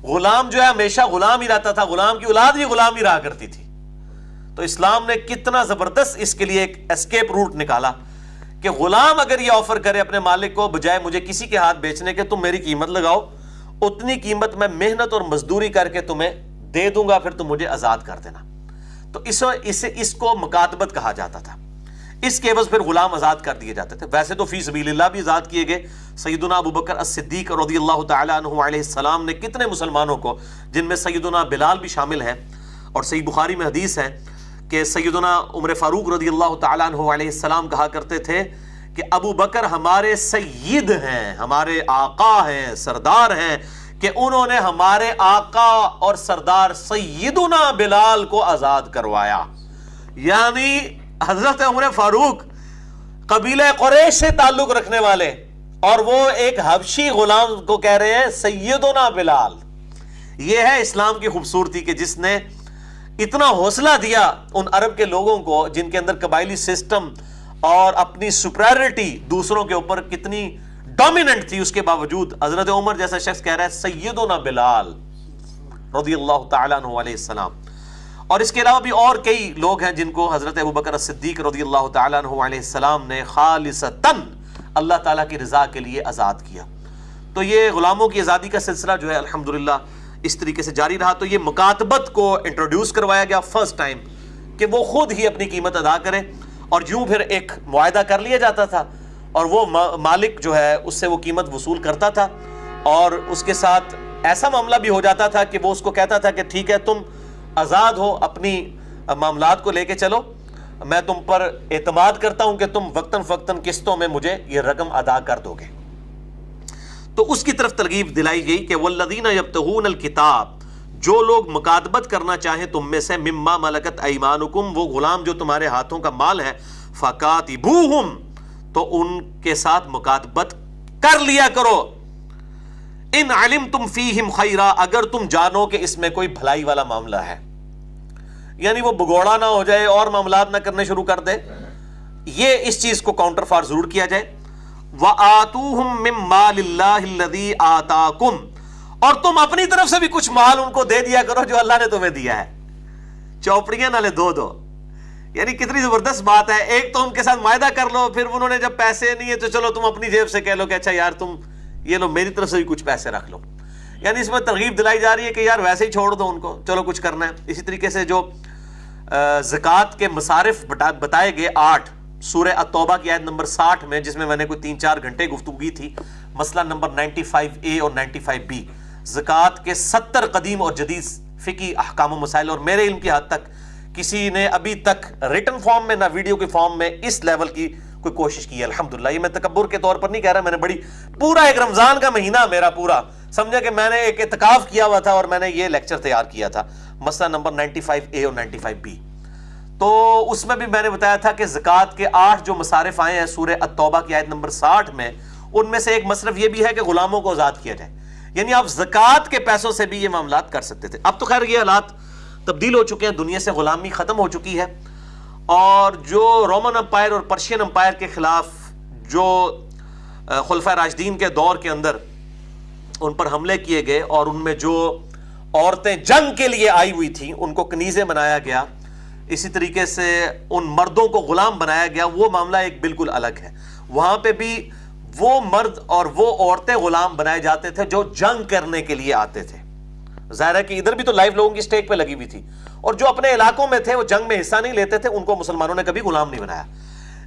غلام جو ہے ہمیشہ غلام ہی رہتا تھا، غلام کی اولاد بھی غلام ہی رہا کرتی تھی. تو اسلام نے کتنا زبردست اس کے لیے ایک اسکیپ روٹ نکالا کہ غلام اگر یہ آفر کرے اپنے مالک کو بجائے مجھے کسی کے ہاتھ بیچنے کے، تم میری قیمت لگاؤ، اتنی قیمت میں محنت اور مزدوری کر کے تمہیں دے دوں گا، پھر تم مجھے آزاد کر دینا. تو اس کو مکاتبت کہا جاتا تھا. اس کے عوض پھر غلام آزاد کر دیے جاتے تھے. ویسے تو فی سبیل اللہ بھی آزاد کیے گئے. سیدنا ابو بکر الصدیق رضی اللہ تعالی عنہ علیہ السلام نے کتنے مسلمانوں کو، جن میں سیدنا بلال بھی شامل ہیں اور صحیح بخاری میں حدیث ہے کہ سیدنا عمر فاروق رضی اللہ تعالیٰ عنہ علیہ السلام کہا کرتے تھے کہ ابو بکر ہمارے سید ہیں، ہمارے آقا ہیں، سردار ہیں، کہ انہوں نے ہمارے آقا اور سردار سیدنا بلال کو آزاد کروایا۔ یعنی حضرت عمر فاروق قبیلہ قریش سے تعلق رکھنے والے، اور وہ ایک حبشی غلام کو کہہ رہے ہیں سیدنا بلال۔ یہ ہے اسلام کی خوبصورتی کہ جس نے اتنا حوصلہ دیا ان عرب کے لوگوں کو جن کے اندر قبائلی سسٹم اور اپنی سپریورٹی دوسروں کے اوپر کتنی ڈومیننٹ تھی، اس کے باوجود حضرت عمر جیسا شخص کہہ رہا ہے سیدنا بلال رضی اللہ تعالیٰ عنہ علیہ السلام۔ اور اس کے علاوہ بھی اور کئی لوگ ہیں جن کو حضرت ابوبکر الصدیق رضی اللہ تعالیٰ عنہ علیہ السلام نے خالصتاً اللہ تعالیٰ کی رضا کے لیے آزاد کیا۔ تو یہ غلاموں کی آزادی کا سلسلہ جو ہے الحمدللہ اس طریقے سے جاری رہا۔ تو یہ مکاتبت کو انٹروڈیوس کروایا گیا فرسٹ ٹائم کہ وہ خود ہی اپنی قیمت ادا کرے، اور یوں پھر ایک معاہدہ کر لیا جاتا تھا اور وہ مالک جو ہے اس سے وہ قیمت وصول کرتا تھا، اور اس کے ساتھ ایسا معاملہ بھی ہو جاتا تھا کہ وہ اس کو کہتا تھا کہ ٹھیک ہے تم آزاد ہو، اپنی معاملات کو لے کے چلو، میں تم پر اعتماد کرتا ہوں کہ تم وقتاً فوقتاً قسطوں میں مجھے یہ رقم ادا کر دو گے۔ تو اس کی طرف ترغیب دلائی گئی کہ والذین یبتغون الکتاب، جو لوگ مکاتبت کرنا چاہیں تم میں سے، مما ملکت ایمانکم، وہ غلام جو تمہارے ہاتھوں کا مال ہے، فکاتبوہم، تو ان کے ساتھ مکاتبت کر لیا کرو، ان علمتم فیہم خیرا، اگر تم جانو کہ اس میں کوئی بھلائی والا معاملہ ہے، یعنی وہ بگوڑا نہ ہو جائے اور معاملات نہ کرنے شروع کر دے، یہ اس چیز کو کاؤنٹر فار ضرور کیا جائے۔ وَآتُوهُم مِّن مَّالِ اللَّهِ الَّذِي آتَاكُمْ، اور تم اپنی طرف سے بھی کچھ مال ان کو دے دیا کرو جو اللہ نے تمہیں دیا ہے، چوپڑیاں نالے دو، یعنی کتنی زبردست بات ہے۔ ایک تو ان کے ساتھ معاہدہ کر لو، پھر انہوں نے جب پیسے نہیں ہے تو چلو تم اپنی جیب سے کہہ لو کہ اچھا یار تم یہ لو، میری طرف سے بھی کچھ پیسے رکھ لو، یعنی اس میں ترغیب دلائی جا رہی ہے کہ یار ویسے ہی چھوڑ دو ان کو، چلو کچھ کرنا ہے۔ اسی طریقے سے جو زکوٰۃ کے مصارف بتائے گئے 8 سورہ التوبہ کی آیت نمبر 60 میں، جس میں نے کوئی 3-4 گھنٹے گفتگو کی تھی، مسئلہ نمبر 95A اور 95B، زکوٰۃ کے 70 قدیم اور جدید فقہی احکام و مسائل، اور میرے علم کی حد تک کسی نے ابھی تک ریٹن فارم میں نہ ویڈیو کے فارم میں اس لیول کی کوئی کوشش کی ہے الحمدللہ۔ یہ میں تکبر کے طور پر نہیں کہہ رہا، میں نے بڑی پورا ایک رمضان کا مہینہ میرا پورا سمجھا کہ میں نے ایک اعتکاف کیا ہوا تھا اور میں نے یہ لیکچر تیار کیا تھا، مسئلہ نمبر 95A اور 95B۔ تو اس میں بھی میں نے بتایا تھا کہ زکوٰۃ کے 8 جو مصارف آئے ہیں سورہ التوبہ کی آیت نمبر 60 میں، ان میں سے ایک مصرف یہ بھی ہے کہ غلاموں کو آزاد کیا جائے، یعنی آپ زکوٰۃ کے پیسوں سے بھی یہ معاملات کر سکتے تھے۔ اب تو خیر یہ حالات تبدیل ہو چکے ہیں، دنیا سے غلامی ختم ہو چکی ہے، اور جو رومن امپائر اور پرشین امپائر کے خلاف جو خلفائے راشدین کے دور کے اندر ان پر حملے کیے گئے، اور ان میں جو عورتیں جنگ کے لیے آئی ہوئی تھیں ان کو کنیزیں بنایا گیا، اسی طریقے سے ان مردوں کو غلام بنایا گیا، وہ معاملہ ایک بالکل الگ ہے۔ وہاں پہ بھی وہ مرد اور وہ عورتیں غلام بنائے جاتے تھے جو جنگ کرنے کے لیے آتے تھے۔ ظاہر ہے کہ ادھر بھی تو لائف لوگوں کی سٹیک پہ لگی ہوئی تھی، اور جو اپنے علاقوں میں تھے وہ جنگ میں حصہ نہیں لیتے تھے، ان کو مسلمانوں نے کبھی غلام نہیں بنایا۔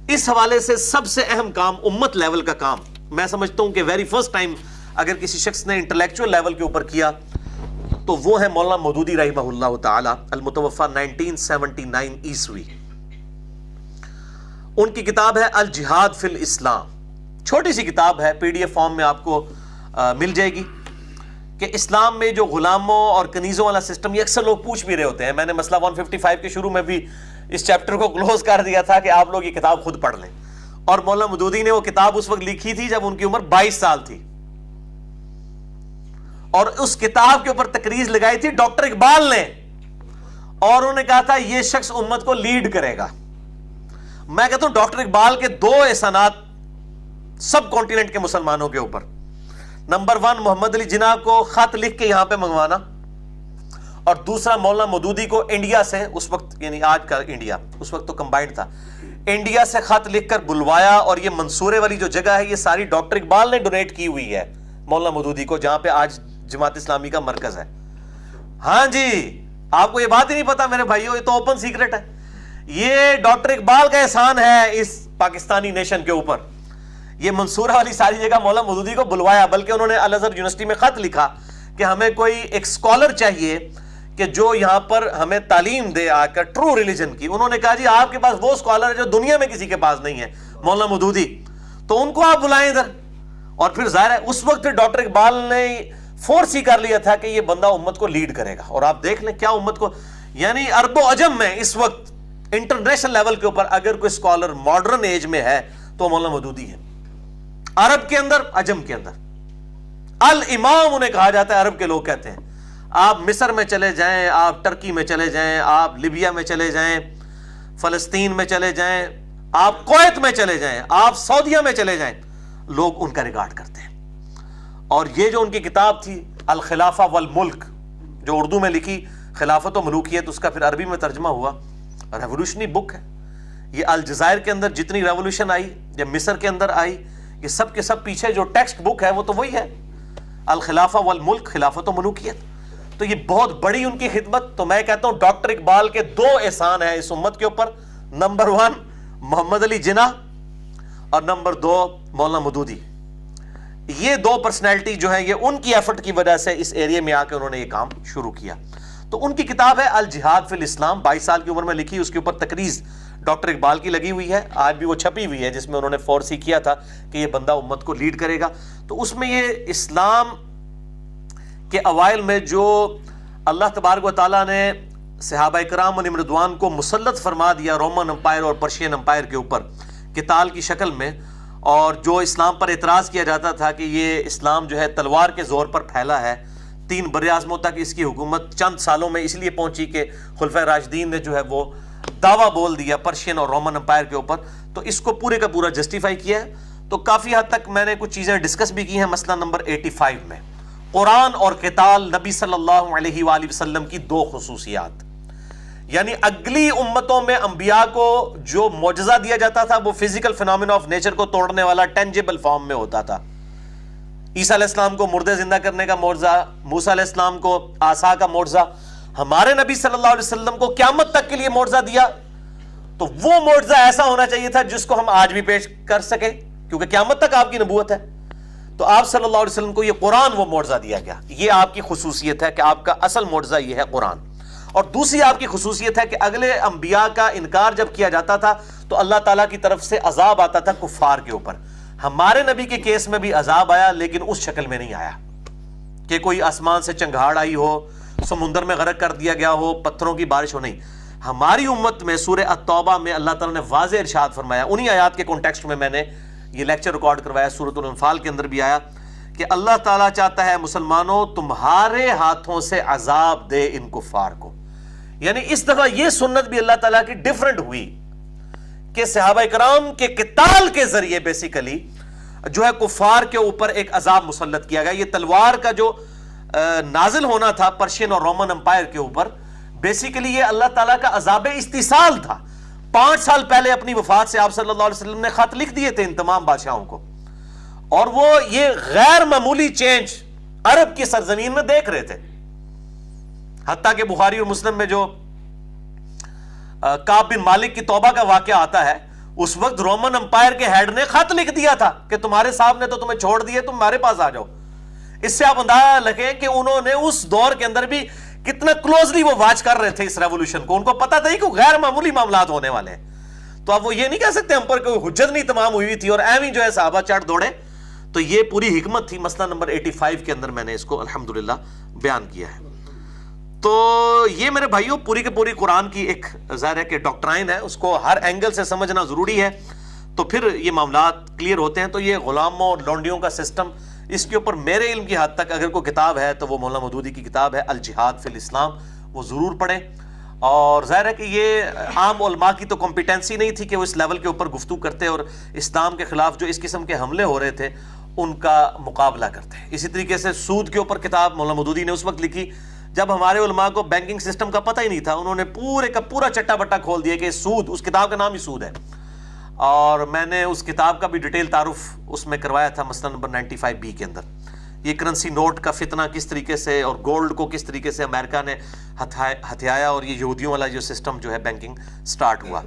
اس حوالے سے سب سے اہم کام، امت لیول کا کام، میں سمجھتا ہوں کہ ویری فرسٹ ٹائم اگر کسی شخص نے انٹلیکچوئل لیول کے اوپر کیا تو وہ ہے مولانا مودودی رحمہ اللہ تعالی، المتوفی 1979 عیسوی۔ ان کی کتاب ہے الجہاد فی الاسلام، چھوٹی سی کتاب ہے، PDF فارم میں آپ کو مل جائے گی، کہ اسلام میں جو غلاموں اور کنیزوں والا سسٹم، یہ اکثر لوگ پوچھ بھی رہے ہوتے ہیں۔ میں نے مسئلہ 155 کے شروع میں بھی اس چیپٹر کو کلوز کر دیا تھا کہ آپ لوگ یہ کتاب خود پڑھ لیں، اور مولانا مودودی نے وہ کتاب اس وقت لکھی تھی جب ان کی عمر 22 سال تھی، اور اس کتاب کے اوپر تقریر لگائی تھی ڈاکٹر اقبال نے، اور انہوں نے کہا تھا یہ شخص امت کو لیڈ کرے گا۔ میں کہتا ہوں ڈاکٹر اقبال کے 2 احسانات سب کانٹیننٹ کے مسلمانوں کے اوپر، نمبر 1 محمد علی جناح کو خط لکھ کے یہاں پہ منگوانا، اور دوسرا مولانا مودودی کو انڈیا سے، اس وقت یعنی آج کا انڈیا، اس وقت تو کمبائنڈ تھا، انڈیا سے خط لکھ کر بلوایا، اور یہ منصورے والی جو جگہ ہے یہ ساری ڈاکٹر اقبال نے ڈونیٹ کی ہوئی ہے مولانا مودودی کو، جہاں پہ آج جماعت اسلامی کا مرکز ہے۔ ہاں جی، آپ کو یہ بات ہی نہیں پتا میرے بھائیو، یہ تو اوپن سیکرٹ ہے، یہ ڈاکٹر اقبال کا احسان ہے اس پاکستانی نیشن کے اوپر۔ یہ منصورہ والی ساری جگہ مولانا مودودی کو بلوایا، بلکہ انہوں نے الازہر یونیورسٹی میں خط لکھا کہ ہمیں کوئی ایک اسکالر چاہیے کہ جو یہاں پر ہمیں تعلیم دے آ کر ٹرو ریلیجن کی. انہوں نے کہا جی آپ کے پاس وہ اسکالر ہے جو دنیا میں کسی کے پاس نہیں ہے, مولانا مودودی, تو ان کو آپ بلائیں ادھر. اور پھر ظاہر ہے اس وقت ڈاکٹر اقبال نے فورس ہی کر لیا تھا کہ یہ بندہ امت کو لیڈ کرے گا. اور آپ دیکھ لیں کیا امت کو, یعنی عرب و عجم میں اس وقت انٹرنیشنل لیول کے اوپر اگر کوئی اسکالر ماڈرن ایج میں ہے تو مولانا مودودی ہے, عرب کے اندر, عجم کے اندر. الامام انہیں کہا جاتا ہے, عرب کے لوگ کہتے ہیں. آپ مصر میں چلے جائیں, آپ ٹرکی میں چلے جائیں, آپ لیبیا میں چلے جائیں, فلسطین میں چلے جائیں, آپ کویت میں چلے جائیں, آپ سعودیہ میں چلے جائیں, لوگ ان کا ریکارڈ کرتے ہیں. اور یہ جو ان کی کتاب تھی الخلافہ والملک, جو اردو میں لکھی خلافت و ملوکیت, اس کا پھر عربی میں ترجمہ ہوا, ریولوشنری بک ہے. یہ الجزائر کے اندر جتنی ریولوشن آئی یا مصر کے اندر آئی, یہ سب کے سب پیچھے جو ٹیکسٹ بک ہے وہ تو وہی ہے, الخلافہ والملک, خلافت و ملوکیت. تو یہ بہت بڑی ان کی خدمت. تو میں کہتا ہوں ڈاکٹر اقبال کے 2 احسان ہیں اس امت کے اوپر. نمبر 1 محمد علی جناح اور نمبر 2 مولانا مودودی. یہ 2 پرسنالٹی جو ہیں یہ ان کی ایفرٹ کی وجہ سے اس ایریے میں آ کے انہوں نے یہ کام شروع کیا. تو ان کی کتاب ہے الجہاد فی الاسلام, 22 سال کی عمر میں لکھی. اس کے اوپر تقریض ڈاکٹر اقبال کی لگی ہوئی ہے, آج بھی وہ چھپی ہوئی ہے, جس میں انہوں نے فورس ہی کیا تھا کہ یہ بندہ امت کو لیڈ کرے گا. تو اس میں یہ اسلام کے اوائل میں جو اللہ تبارک و تعالیٰ نے صحابہ کرام علیہم رضوان کو مسلط فرما دیا رومن امپائر اور پرشین امپائر کے اوپر قتال کی شکل میں, اور جو اسلام پر اعتراض کیا جاتا تھا کہ یہ اسلام جو ہے تلوار کے زور پر پھیلا ہے, 3 براعظموں تک اس کی حکومت چند سالوں میں اس لیے پہنچی کہ خلفائے راشدین نے جو ہے وہ دعویٰ بول دیا پرشین اور رومن امپائر کے اوپر. تو اس کو پورے کا پورا جسٹیفائی کیا ہے. تو کافی حد تک میں نے کچھ چیزیں ڈسکس بھی کی ہیں. مسئلہ نمبر 85 میں قرآن اور قتال, نبی صلی اللہ علیہ وآلہ وسلم کی 2 خصوصیات. یعنی اگلی امتوں میں انبیاء کو جو معجزہ دیا جاتا تھا وہ فزیکل فینومینا آف نیچر کو توڑنے والا ٹینجیبل فارم میں ہوتا تھا. عیسیٰ علیہ السلام کو مردے زندہ کرنے کا معجزہ, موسیٰ علیہ السلام کو عصا کا معجزہ. ہمارے نبی صلی اللہ علیہ وسلم کو قیامت تک کے لیے معجزہ دیا, تو وہ معجزہ ایسا ہونا چاہیے تھا جس کو ہم آج بھی پیش کر سکیں, کیونکہ قیامت تک آپ کی نبوت ہے. تو آپ صلی اللہ علیہ وسلم کو یہ قرآن وہ معجزہ دیا گیا. یہ آپ کی خصوصیت ہے کہ آپ کا اصل معجزہ یہ ہے قرآن. اور دوسری آپ کی خصوصیت ہے کہ اگلے انبیاء کا انکار جب کیا جاتا تھا تو اللہ تعالیٰ کی طرف سے عذاب آتا تھا کفار کے اوپر. ہمارے نبی کے کیس میں بھی عذاب آیا, لیکن اس شکل میں نہیں آیا کہ کوئی آسمان سے چنگھاڑ آئی ہو, سمندر میں غرق کر دیا گیا ہو, پتھروں کی بارش ہو. نہیں, ہماری امت میں سورہ التوبہ میں اللہ تعالیٰ نے واضح ارشاد فرمایا, انہی آیات کے کانٹیکسٹ میں میں نے یہ لیکچر ریکارڈ کروایا, سورۃ الانفال کے اندر بھی آیا کہ اللہ تعالیٰ چاہتا ہے مسلمانوں تمہارے ہاتھوں سے عذاب دے ان کفار کو. یعنی اس دفعہ یہ سنت بھی اللہ تعالیٰ کی ڈیفرنٹ ہوئی کہ صحابہ کرام کے قتال کے ذریعے بیسیکلی جو ہے کفار کے اوپر ایک عذاب مسلط کیا گیا. یہ تلوار کا جو نازل ہونا تھا پرشین اور رومن امپائر کے اوپر, بیسیکلی یہ اللہ تعالیٰ کا عذاب استیصال تھا. 5 سال پہلے اپنی وفات سے آپ صلی اللہ علیہ وسلم نے خط لکھ دیے تھے ان تمام بادشاہوں کو, اور وہ یہ غیر معمولی چینج عرب کی سرزمین میں دیکھ رہے تھے. حتیٰ کہ بخاری اور مسلم میں جو کعب بن مالک کی توبہ کا واقعہ آتا ہے, اس وقت رومن امپائر کے ہیڈ نے خط لکھ دیا تھا کہ تمہارے صاحب نے تو تمہیں چھوڑ دیے, تم ہمارے پاس آ جاؤ. اس سے آپ اندازہ لگیں کہ انہوں نے اس دور کے اندر بھی کتنا کلوزلی وہ واچ کر رہے تھے اس ریولوشن کو. ان کو پتا تھا کہ غیر معمولی معاملات ہونے والے ہیں. تو اب وہ یہ نہیں کہہ سکتے ہم پر کوئی حجت نہیں تمام ہوئی تھی اور ایویں جو ہے صحابہ چڑھ دوڑے. تو یہ پوری حکمت تھی. مسئلہ نمبر 85 کے اندر میں نے اس کو الحمدللہ بیان کیا ہے. تو یہ میرے بھائیوں پوری کے پوری قرآن کی ایک ظاہر ہے کہ ڈاکٹرائن ہے, اس کو ہر اینگل سے سمجھنا ضروری ہے, تو پھر یہ معاملات کلیئر ہوتے ہیں. تو یہ غلاموں لونڈیوں کا سسٹم, اس کے اوپر میرے علم کی حد تک اگر کوئی کتاب ہے تو وہ مولانا مودودی کی کتاب ہے الجہاد فی الاسلام, وہ ضرور پڑھیں. اور ظاہر ہے کہ یہ عام علماء کی تو کمپیٹنسی نہیں تھی کہ وہ اس لیول کے اوپر گفتگو کرتے اور اسلام کے خلاف جو اس قسم کے حملے ہو رہے تھے ان کا مقابلہ کرتے. اسی طریقے سے سود کے اوپر کتاب مولانا مودودی نے اس وقت لکھی جب ہمارے علماء کو بینکنگ سسٹم کا پتہ ہی نہیں تھا. انہوں نے پورے کا پورا چٹا بٹا کھول دیا کہ سود, اس کتاب کا نام ہی سود ہے. اور میں نے اس کتاب کا بھی ڈیٹیل تعارف اس میں کروایا تھا مسئلہ نمبر 95B کے اندر. یہ کرنسی نوٹ کا فتنہ کس طریقے سے اور گولڈ کو کس طریقے سے امریکہ نے ہتھیایا اور یہ یہودیوں والا جو سسٹم جو ہے بینکنگ سٹارٹ ہوا.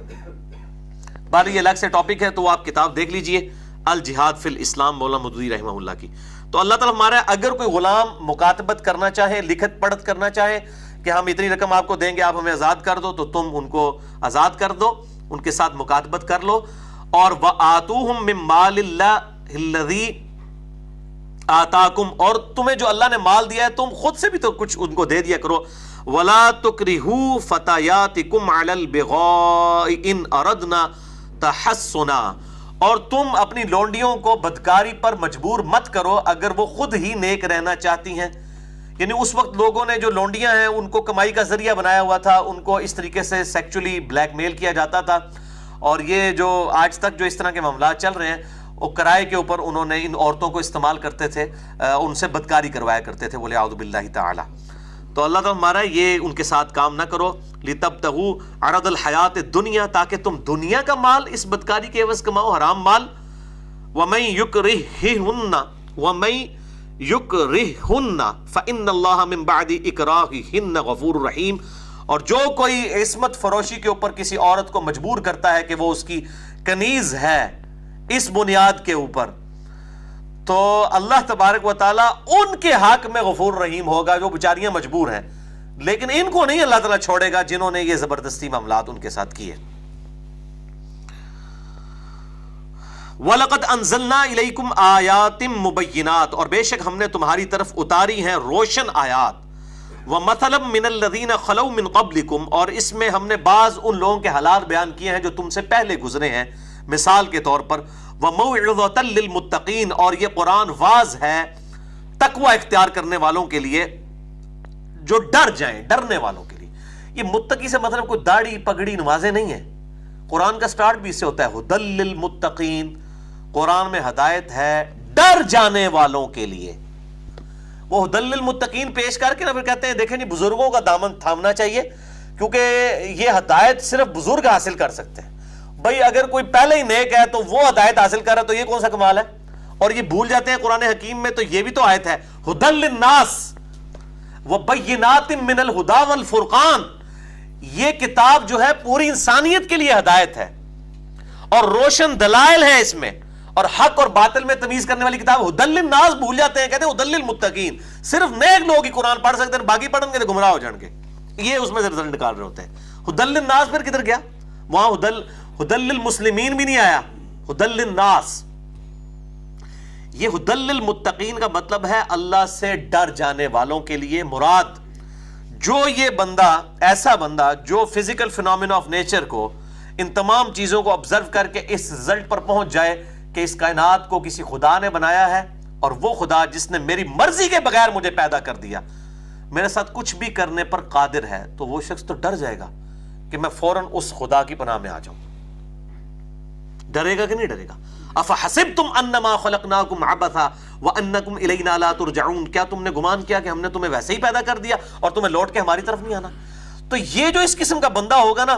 بعد یہ الگ سے ٹاپک ہے, تو آپ کتاب دیکھ لیجئے الجہاد فی الاسلام مولانا مودودی رحمہ اللہ کی. تو اللہ تعالیٰ ہمارا اگر کوئی غلام مکاتبت کرنا چاہے, لکھت پڑھت کرنا چاہے, کہ ہم اتنی رقم آپ کو دیں گے، آپ ہمیں آزاد کر دو، تو تم ان کو آزاد کر دو، ان کے ساتھ مکاتبت کر لو. اور وَآتُوهُم مِّن مَّالِ اللَّهِ الَّذِي آتَاكُمْ، اور تمہیں جو اللہ نے مال دیا ہے تم خود سے بھی تو کچھ ان کو دے دیا کرو. وَلَا تُكْرِهُوا فَتَيَاتِكُمْ عَلَى الْبِغَاءِ إِنْ أَرَدْنَا تَحَصُّنًا، اور تم اپنی لونڈیوں کو بدکاری پر مجبور مت کرو اگر وہ خود ہی نیک رہنا چاہتی ہیں. یعنی اس وقت لوگوں نے جو لونڈیاں ہیں ان کو کمائی کا ذریعہ بنایا ہوا تھا، ان کو اس طریقے سے سیکچولی بلیک میل کیا جاتا تھا. اور یہ جو آج تک جو اس طرح کے معاملات چل رہے ہیں، وہ کرائے کے اوپر انہوں نے ان عورتوں کو استعمال کرتے تھے، ان سے بدکاری کروایا کرتے تھے، بولے اعوذ باللہ تعالی. تو اللہ تعالیٰ ہمارا یہ ان کے ساتھ کام نہ کرو. لِتَبْتَغُوا عَرَضَ الْحَيَاةِ الدُّنْيَا، تاکہ تم دنیا کا مال اس بدکاری کے عوض کماؤ، حرام مال. وَمَن يُكْرِهُنَّ فَإِنَّ اللَّهَ مِن بَعْدِ إِكْرَاهِهِنَّ غَفُورٌ رَحِيمٌ. اور جو کوئی عصمت فروشی کے اوپر کسی عورت کو مجبور کرتا ہے کہ وہ اس کی کنیز ہے اس بنیاد کے اوپر، تو اللہ تبارک و تعالیٰ ان کے حق میں غفور رحیم ہوگا جو بیچاریاں مجبور ہیں. لیکن ان کو نہیں اللہ تعالیٰ چھوڑے گا جنہوں نے یہ زبردستی معاملات ان کے ساتھ کیے. وَلَقَدْ أَنزَلْنَا إِلَيْكُمْ آيَاتٍ مُبَيِّنَاتٍ، اور بے شک ہم نے تمہاری طرف اتاری ہیں روشن آیات. وَمَثَلًا مِّنَ الَّذِينَ خَلَوْا مِن قَبْلِكُمْ، اور اس میں ہم نے بعض ان لوگوں کے حالات بیان کیے ہیں جو تم سے پہلے گزرے ہیں مثال کے طور پر. وَمَوْعِظَةً لِّلْمُتَّقِينَ، اور یہ قرآن واعظ ہے تقوی اختیار کرنے والوں کے لیے جو ڈر جائیں، ڈرنے والوں کے لیے. یہ متقی سے مطلب کوئی داڑھی پگڑی نمازیں نہیں ہیں. قرآن کا سٹارٹ بھی اس سے ہوتا ہے ہدی للمتقین. قرآن میں ہدایت ہے ڈر جانے والوں کے لیے. وہ ہدی للمتقین پیش کر کے نہ پھر کہتے ہیں دیکھیں جی بزرگوں کا دامن تھامنا چاہیے، کیونکہ یہ ہدایت صرف بزرگ حاصل کر سکتے ہیں. بھائی اگر کوئی پہلے ہی نیک ہے تو وہ ہدایت حاصل کر رہا ہے تو یہ کون سا کمال ہے. اور یہ بھول جاتے ہیں قرآن حکیم میں تو یہ بھی تو آیت ہے ہدی للناس وبینات من الہدی والفرقان. یہ کتاب جو ہے پوری انسانیت کے لیے ہدایت ہے اور روشن دلائل ہے اس میں، اور حق اور باطل میں تمیز کرنے والی کتاب. ہدی للناس بھول جاتے ہیں، کہتے ہیں ہدی للمتقین. صرف نیک لوگ ہی قرآن پڑھ سکتے ہیں، باقی پڑھیں گے تو گمراہ ہو جائیں گے. یہ اس میں سے رزلٹ نکال رہے ہوتے ہیں. ہدی للناس پھر کدھر گیا؟ وہاں ہدی للمسلمین بھی نہیں آیا، ہدی للناس. یہ ہدی للمتقین کا مطلب ہے اللہ سے ڈر جانے والوں کے لیے. مراد جو یہ بندہ، ایسا بندہ جو فزیکل فینومینا آف نیچر کو، ان تمام چیزوں کو آبزرو کر کے اس رزلٹ پر پہنچ جائے کہ اس کائنات کو کسی خدا نے بنایا ہے، اور وہ خدا جس نے میری مرضی کے بغیر مجھے پیدا کر دیا میرے ساتھ کچھ بھی کرنے پر قادر ہے، تو وہ شخص تو ڈر جائے گا کہ میں فوراً اس خدا کی پناہ میں آ جاؤں. ڈرے گا کہ نہیں ڈرے گا؟ افحسبتم انما خلقناکم عبثا وانکم الینا لا ترجعون، کیا تم نے گمان کیا کہ ہم نے تمہیں ویسے ہی پیدا کر دیا اور تمہیں لوٹ کے ہماری طرف نہیں آنا؟ تو یہ جو اس قسم کا بندہ ہوگا نا،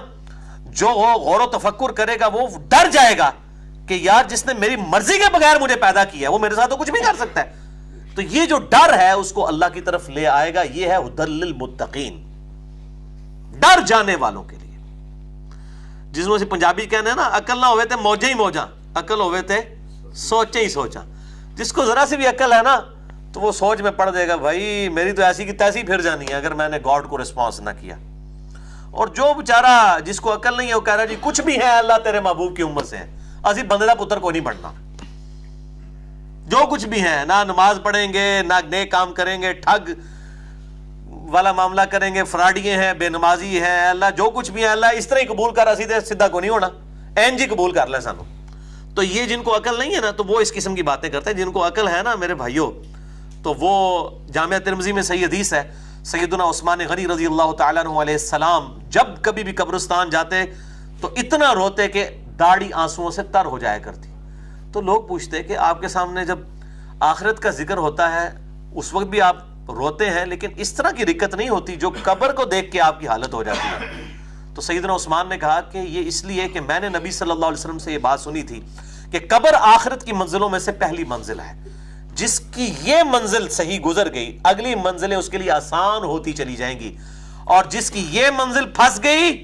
جو غور و تفکر کرے گا، وہ ڈر جائے گا کہ یار جس نے میری مرضی کے بغیر مجھے پیدا کیا وہ میرے ساتھ تو کچھ بھی کر سکتا ہے. تو یہ جو ڈر ہے اس کو اللہ کی طرف لے آئے گا. یہ ہے ہدی للمتقین، ڈر جانے والوں کے لیے. جس میں سے پنجابی کہنا ہے نا، عقل نہ ہوئے تھے موجے ہی موجاں، عقل ہوئے تھے سوچے ہی سوچاں. جس کو ذرا سی بھی عقل ہے نا تو وہ سوچ میں پڑ دے گا بھائی میری تو ایسی کی تیسی پھر جانی ہے اگر میں نے گاڈ کو رسپانس نہ کیا. اور جو بیچارہ جس کو عقل نہیں ہے وہ کہہ رہا جی کچھ بھی ہے اللہ تیرے محبوب کی امت سے ہے، اسی بندے دا پتر کو نہیں بننا. جو کچھ بھی ہیں، نہ نماز پڑھیں گے، نہ نیک کام کریں گے، ٹھگ والا معاملہ کریں گے، فراڈیے ہیں، بے نمازی ہیں، اللہ جو کچھ بھی ہے اللہ اس طرح ہی قبول کر، سیدھے سیدھا کو نہیں ہونا، این جی قبول کر لے سانو. تو یہ جن کو عقل نہیں ہے نا تو وہ اس قسم کی باتیں کرتے ہیں. جن کو عقل ہے نا میرے بھائیوں، تو وہ جامعہ ترمذی میں صحیح حدیث ہے، سیدنا عثمان غنی رضی اللہ تعالیٰ عنہ علیہ السلام جب کبھی بھی قبرستان جاتے تو اتنا روتے کہ داڑھی آنسوؤں سے تر ہو جایا کرتی. تو لوگ پوچھتے کہ آپ کے سامنے جب آخرت کا ذکر ہوتا ہے اس وقت بھی آپ روتے ہیں، لیکن اس طرح کی رکت نہیں ہوتی جو قبر کو دیکھ کے آپ کی حالت ہو جاتی ہے. تو سیدنا عثمان نے کہا کہ یہ اس لیے کہ میں نے نبی صلی اللہ علیہ وسلم سے یہ بات سنی تھی کہ قبر آخرت کی منزلوں میں سے پہلی منزل ہے. جس کی یہ منزل صحیح گزر گئی اگلی منزلیں اس کے لیے آسان ہوتی چلی جائیں گی، اور جس کی یہ منزل پھنس گئی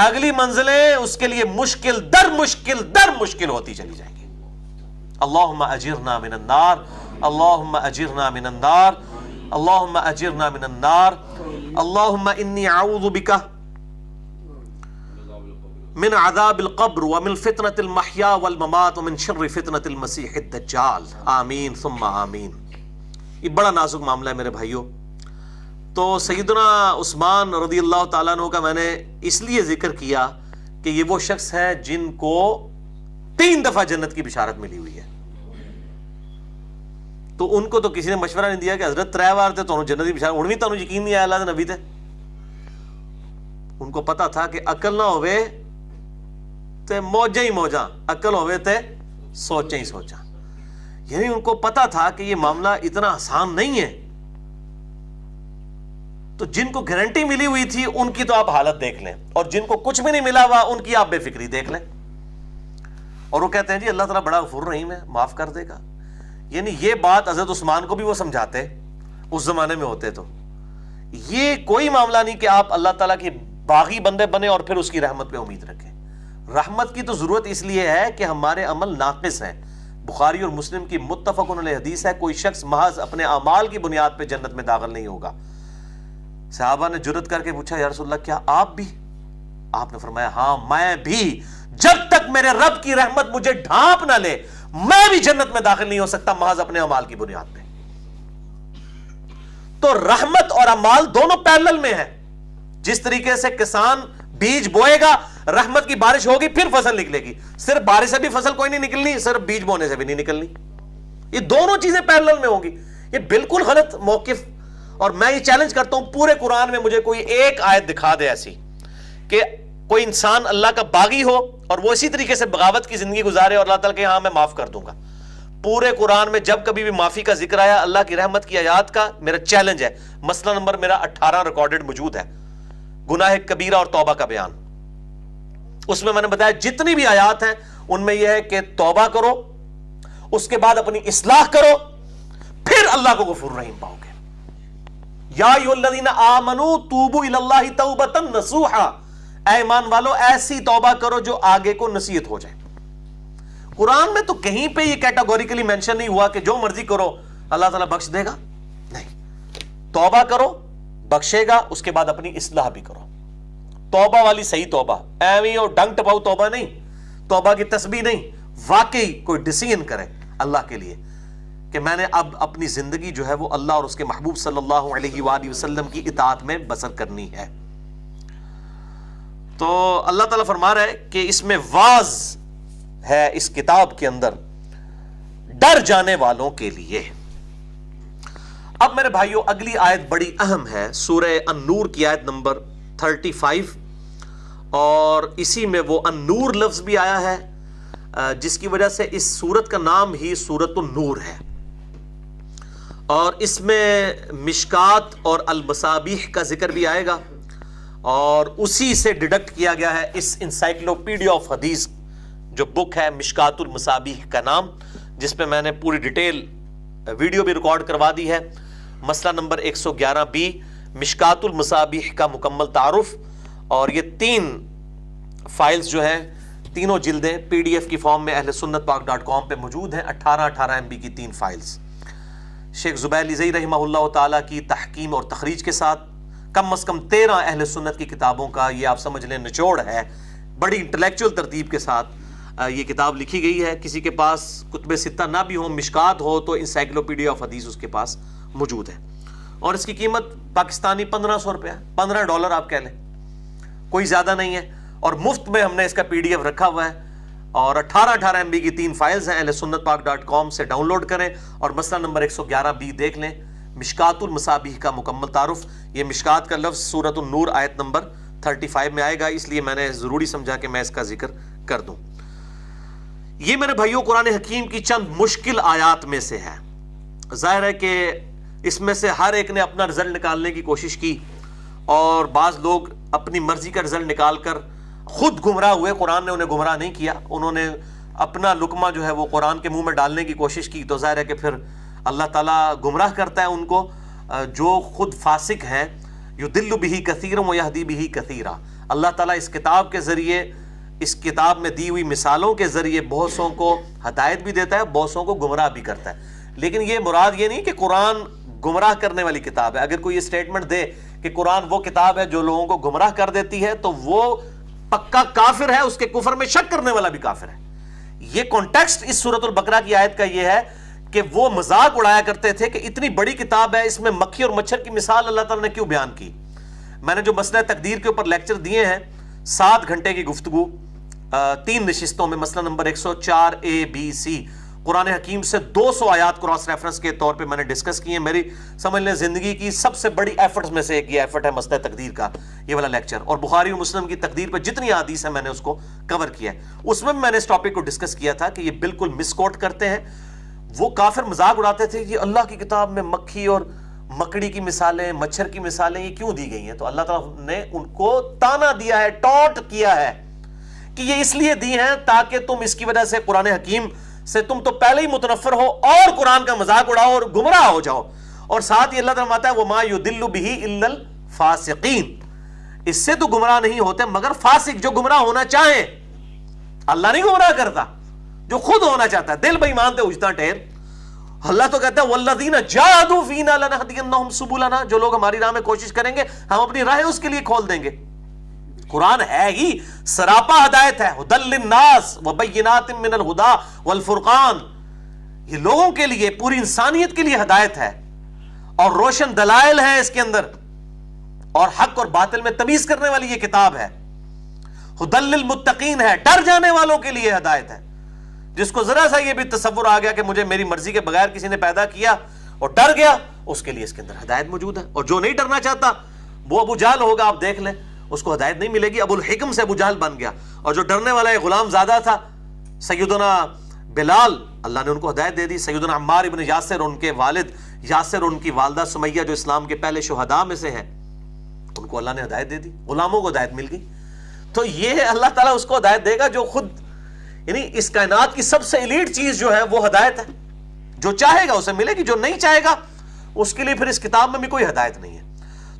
اگلی منزلیں اس کے لیے مشکل در مشکل ہوتی چلی جائیں گی. اللہم اجرنا من النار، اللہم اجرنا من النار. اللہم اجرنا من النار، اللہم انی اعوذ بک من عذاب القبر ومن فتنة المحیا والممات ومن شر فتنة المسیح الدجال، آمین ثم آمین۔ یہ بڑا نازک معاملہ ہے میرے بھائیوں۔ تو سیدنا عثمان رضی اللہ تعالیٰ عنہ کا میں نے اس لیے ذکر کیا کہ یہ وہ شخص ہے جن کو 3 دفعہ جنت کی بشارت ملی ہوئی ہے۔ تو ان کو تو کسی نے مشورہ نہیں دیا کہ حضرت 3 بار تے تو جنت کی بشارت ہن بھی تانوں یقین نہیں آیا اللہ دے نبی تے۔ ان کو پتا تھا کہ عقل نہ ہوئے تے موجاں ہی موجاں، عقل ہوئے تے سوچاں ہی سوچاں۔ یعنی ان کو پتا تھا کہ یہ معاملہ اتنا آسان نہیں ہے۔ تو جن کو گارنٹی ملی ہوئی تھی ان کی تو آپ حالت دیکھ لیں، اور جن کو کچھ بھی نہیں ملا ہوا ان کی آپ بے فکری دیکھ لیں۔ اور وہ کہتے ہیں جی اللہ تعالیٰ بڑا غفور رحیم ہے، معاف کر دے گا۔ یعنی یہ بات حضرت عثمان کو بھی وہ سمجھاتے اس زمانے میں ہوتے۔ تو یہ کوئی معاملہ نہیں کہ آپ اللہ تعالیٰ کی باغی بندے بنے اور پھر اس کی رحمت پہ امید رکھیں۔ رحمت کی تو ضرورت اس لیے ہے کہ ہمارے عمل ناقص ہیں۔ بخاری اور مسلم کی متفق علیہ حدیث ہے، کوئی شخص محض اپنے اعمال کی بنیاد پہ جنت میں داخل نہیں ہوگا۔ صحابہ نے جرت کر کے پوچھا یا رسول اللہ کیا آپ بھی؟ آپ نے فرمایا ہاں میں بھی، جب تک میرے رب کی رحمت مجھے ڈھانپ نہ لے میں بھی جنت میں داخل نہیں ہو سکتا محض اپنے اعمال کی بنیاد پہ۔ تو رحمت اور اعمال دونوں پیرلل میں ہیں۔ جس طریقے سے کسان بیج بوئے گا، رحمت کی بارش ہوگی پھر فصل نکلے گی، صرف بارش سے بھی فصل کوئی نہیں نکلنی، صرف بیج بونے سے بھی نہیں نکلنی۔ یہ دونوں چیزیں پیرلل میں ہوں گی۔ یہ بالکل غلط موقف، اور میں یہ چیلنج کرتا ہوں پورے قرآن میں مجھے کوئی ایک آیت دکھا دے ایسی کہ کوئی انسان اللہ کا باغی ہو اور وہ اسی طریقے سے بغاوت کی زندگی گزارے اور اللہ تعالیٰ کہ ہاں میں معاف کر دوں گا۔ پورے قرآن میں جب کبھی بھی معافی کا ذکر آیا اللہ کی رحمت کی آیات کا، میرا چیلنج ہے، مسئلہ نمبر میرا 18 ریکارڈڈ موجود ہے، گناہ کبیرہ اور توبہ کا بیان۔ اس میں نے بتایا جتنی بھی آیات ہیں ان میں یہ ہے کہ توبہ کرو، اس کے بعد اپنی اصلاح کرو، پھر اللہ کو غفور رحیم پاؤ گے۔ یا ایھا الذین آمنوا توبوا الی اللہ توبۃ نصوحا، اے ایمان والو ایسی توبہ کرو جو آگے کو نصیحت ہو جائے۔ قرآن میں تو کہیں پہ یہ کیٹاگوریکلی مینشن نہیں ہوا کہ جو مرضی کرو اللہ تعالیٰ بخش دے گا، نہیں، توبہ کرو بخشے گا، اس کے بعد اپنی اصلاح بھی کرو۔ توبہ والی صحیح توبہ، ایویں اور ڈنگ ٹپاؤ توبہ نہیں، توبہ کی تسبیح نہیں، واقعی کوئی ڈیسیژن کرے اللہ کے لیے کہ میں نے اب اپنی زندگی جو ہے وہ اللہ اور اس کے محبوب صلی اللہ علیہ وآلہ وسلم کی اطاعت میں بسر کرنی ہے۔ تو اللہ تعالیٰ فرما رہا ہے کہ اس میں واعظ ہے، اس کتاب کے اندر ڈر جانے والوں کے لیے۔ اب میرے بھائیوں اگلی آیت بڑی اہم ہے، سورہ النور کی آیت نمبر 35، اور اسی میں وہ النور لفظ بھی آیا ہے جس کی وجہ سے اس سورت کا نام ہی سورۃ النور ہے، اور اس میں مشکات اور المصابیح کا ذکر بھی آئے گا، اور اسی سے ڈیڈکٹ کیا گیا ہے اس انسائکلوپیڈیا آف حدیث جو بک ہے مشکات المصابیح کا نام، جس پہ میں نے پوری ڈیٹیل ویڈیو بھی ریکارڈ کروا دی ہے۔ مسئلہ نمبر 111B مشکات المصابیح کا مکمل تعارف، اور یہ 3 فائلز جو ہیں تینوں جلدیں PDF کی فارم میں اہل سنت پاک.com پہ موجود ہیں، 18 MB کی 3 فائلز، شیخ زبیر لیزئی رحمہ اللہ تعالیٰ کی تحکیم اور تخریج کے ساتھ کم از کم 13 اہل سنت کی کتابوں کا یہ آپ سمجھ لیں نچوڑ ہے، بڑی انٹلیکچوئل ترتیب کے ساتھ یہ کتاب لکھی گئی ہے۔ کسی کے پاس کتب ستہ نہ بھی ہو، مشکات ہو، تو انسائکلوپیڈیا آف حدیث اس کے پاس موجود ہے، اور اس کی قیمت پاکستانی 1500 روپیہ، $15 آپ کہہ لیں، کوئی زیادہ نہیں ہے، اور مفت میں ہم نے اس کا PDF رکھا ہوا ہے، اور 18 MB کی 3 فائلز ہیں، اہل سنت پاک.com سے ڈاؤن لوڈ کریں اور مسئلہ نمبر 111B دیکھ لیں، مشکات المصابیح کا مکمل تعارف۔ یہ مشکات کا لفظ سورۃ النور آیت نمبر 35 میں آئے گا، اس لیے میں نے ضروری سمجھا کہ میں اس کا ذکر کر دوں۔ یہ میرے بھائیوں قرآن حکیم کی چند مشکل آیات میں سے ہے۔ ظاہر ہے کہ اس میں سے ہر ایک نے اپنا رزلٹ نکالنے کی کوشش کی، اور بعض لوگ اپنی مرضی کا رزلٹ نکال کر خود گمراہ ہوئے، قرآن نے انہیں گمراہ نہیں کیا، انہوں نے اپنا لقمہ جو ہے وہ قرآن کے منہ میں ڈالنے کی کوشش کی، تو ظاہر ہے کہ پھر اللہ تعالیٰ گمراہ کرتا ہے ان کو جو خود فاسق ہیں۔ یضل بہ کثیرا ویہدی بہ کثیرا، اللہ تعالیٰ اس کتاب کے ذریعے، اس کتاب میں دی ہوئی مثالوں کے ذریعے بہت سوں کو ہدایت بھی دیتا ہے، بہت سوں کو گمراہ بھی کرتا ہے، لیکن یہ مراد یہ نہیں کہ قرآن گمراہ کرنے والی کتاب ہے. اگر کوئی یہ سٹیٹمنٹ دے کہ قرآن وہ کتاب ہے جو لوگوں کو گمراہ کر دیتی ہے تو وہ پکا کافر ہے, اس کے کفر میں شک کرنے والا بھی کافر ہے. یہ کانٹیکسٹ اس سورۃ البقرہ کی آیت کا یہ ہے کہ وہ مذاق اڑایا کرتے تھے کہ اتنی بڑی کتاب ہے, اس میں مکھی اور مچھر کی مثال اللہ تعالیٰ نے کیوں بیان کی. میں نے جو مسئلہ تقدیر کے اوپر لیکچر دیے ہیں, 7 گھنٹے کی گفتگو 3 نشستوں میں, مسئلہ نمبر 104 A-B-C, قرآن حکیم سے 200 آیات کراس ریفرنس کے طور پہ میں نے ڈسکس کی ہیں. میری سمجھ لیں زندگی کی سب سے بڑی ایفرٹس میں سے ایک یہ ایفرٹ ہے مسئلہ تقدیر کا, یہ والا لیکچر. اور بخاری و مسلم کی تقدیر پہ جتنی حدیث ہیں میں نے اس کو کور کیا ہے. اس میں نے اس ٹاپک کو ڈسکس کیا تھا کہ یہ بالکل مس کوٹ کرتے ہیں. وہ کافر مذاق اڑاتے تھے کہ اللہ کی کتاب میں مکھی اور مکڑی کی مثالیں, مچھر کی مثالیں یہ کیوں دی گئی ہیں. تو اللہ تعالیٰ نے ان کو تانا دیا ہے, ٹانٹ کیا ہے کہ یہ اس لیے دی ہیں تاکہ تم اس کی وجہ سے قرآن حکیم سے تم تو پہلے ہی متنفر ہو اور قرآن کا مذاق اڑاؤ اور گمراہ ہو جاؤ. اور ساتھ ہی اللہ تعالیٰ فرماتا ہے وَمَا يُضِلُّ بِهِ إِلَّا الْفَاسِقِينَ, اس سے تو گمراہ نہیں ہوتے مگر فاسق جو گمراہ ہونا چاہیں. اللہ نہیں گمراہ کرتا, جو خود ہونا چاہتا ہے. دل بے ایمان تے اجتا ٹھہر. اللہ تو کہتا ہے وَالَّذِينَ جَاهَدُوا فِينَا لَنَهْدِيَنَّهُمْ سُبُلَنَا, جو لوگ ہماری راہ میں کوشش کریں گے ہم اپنی راہیں اس کے لیے کھول دیں گے. قرآن ہے ہی سراپا ہدایت ہے, هُدًى لِلنَّاسِ وَبَيِّنَاتٍ مِّنَ الْهُدَى وَالْفُرْقَانِ, یہ لوگوں کے لیے, پوری انسانیت کے لیے ہدایت ہے اور روشن دلائل ہیں اس کے اندر, اور حق اور باطل میں تمیز کرنے والی یہ کتاب ہے. هُدًى لِلْمُتَّقِينَ ہے, ڈر جانے والوں کے لیے ہدایت ہے. جس کو ذرا سا یہ بھی تصور آ گیا کہ مجھے میری مرضی کے بغیر کسی نے پیدا کیا اور ڈر گیا, اس کے لیے اس کے اندر ہدایت موجود ہے. اور جو نہیں ڈرنا چاہتا وہ ابو جہل ہوگا, آپ دیکھ لیں, اس کو ہدایت نہیں ملے گی. ابو الحکم سے ابو جہل بن گیا. اور جو ڈرنے والا ایک غلام زادہ تھا سیدنا بلال, اللہ نے ان کو ہدایت دے دی. سیدنا عمار ابن یاسر, ان کے والد یاسر, ان کی والدہ سمیہ جو اسلام کے پہلے شہداء میں سے ہیں, ان کو اللہ نے ہدایت دے دی. غلاموں کو ہدایت مل گئی. تو یہ اللہ تعالیٰ اس کو ہدایت دے گا جو خود, یعنی اس کائنات کی سب سے ایلیٹ چیز جو ہے وہ ہدایت ہے. جو چاہے گا اسے ملے گی, جو نہیں چاہے گا اس کے لیے پھر اس کتاب میں بھی کوئی ہدایت نہیں ہے.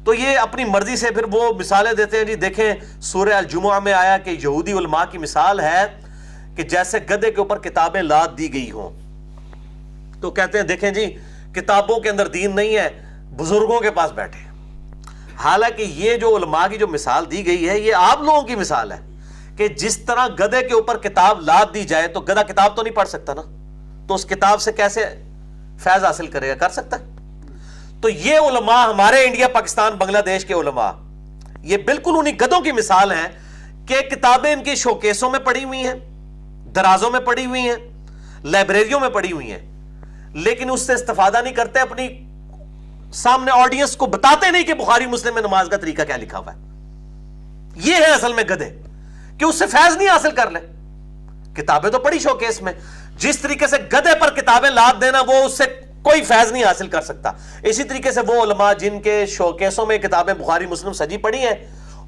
تو یہ اپنی مرضی سے پھر وہ مثالیں دیتے ہیں. جی دیکھیں سورہ الجمعہ میں آیا کہ یہودی علماء کی مثال ہے کہ جیسے گدھے کے اوپر کتابیں لاد دی گئی ہوں. تو کہتے ہیں دیکھیں جی کتابوں کے اندر دین نہیں ہے, بزرگوں کے پاس بیٹھے. حالانکہ یہ جو علماء کی جو مثال دی گئی ہے یہ آپ لوگوں کی مثال ہے کہ جس طرح گدھے کے اوپر کتاب لاد دی جائے, تو گدھا کتاب تو نہیں پڑھ سکتا نا, تو اس کتاب سے کیسے فیض حاصل کرے گا؟ کر سکتا ہے. تو یہ علماء ہمارے انڈیا پاکستان بنگلہ دیش کے علماء یہ بالکل انہی گدھوں کی مثال ہیں کہ کتابیں ان کی شوکیسوں میں پڑی ہوئی ہیں, درازوں میں پڑی ہوئی ہیں, لائبریریوں میں پڑی ہوئی ہیں, لیکن اس سے استفادہ نہیں کرتے, اپنی سامنے آڈینس کو بتاتے نہیں کہ بخاری مسلم میں نماز کا طریقہ کیا لکھا ہوا ہے. یہ ہے اصل میں گدھے کہ اس سے فیض نہیں حاصل کر لے. کتابیں تو پڑھی شوکیس میں, جس طریقے سے گدھے پر کتابیں لاد دینا وہ اس سے کوئی فیض نہیں حاصل کر سکتا. اسی طریقے سے وہ علماء جن کے شوکیسوں میں کتابیں بخاری مسلم سجی پڑھی ہیں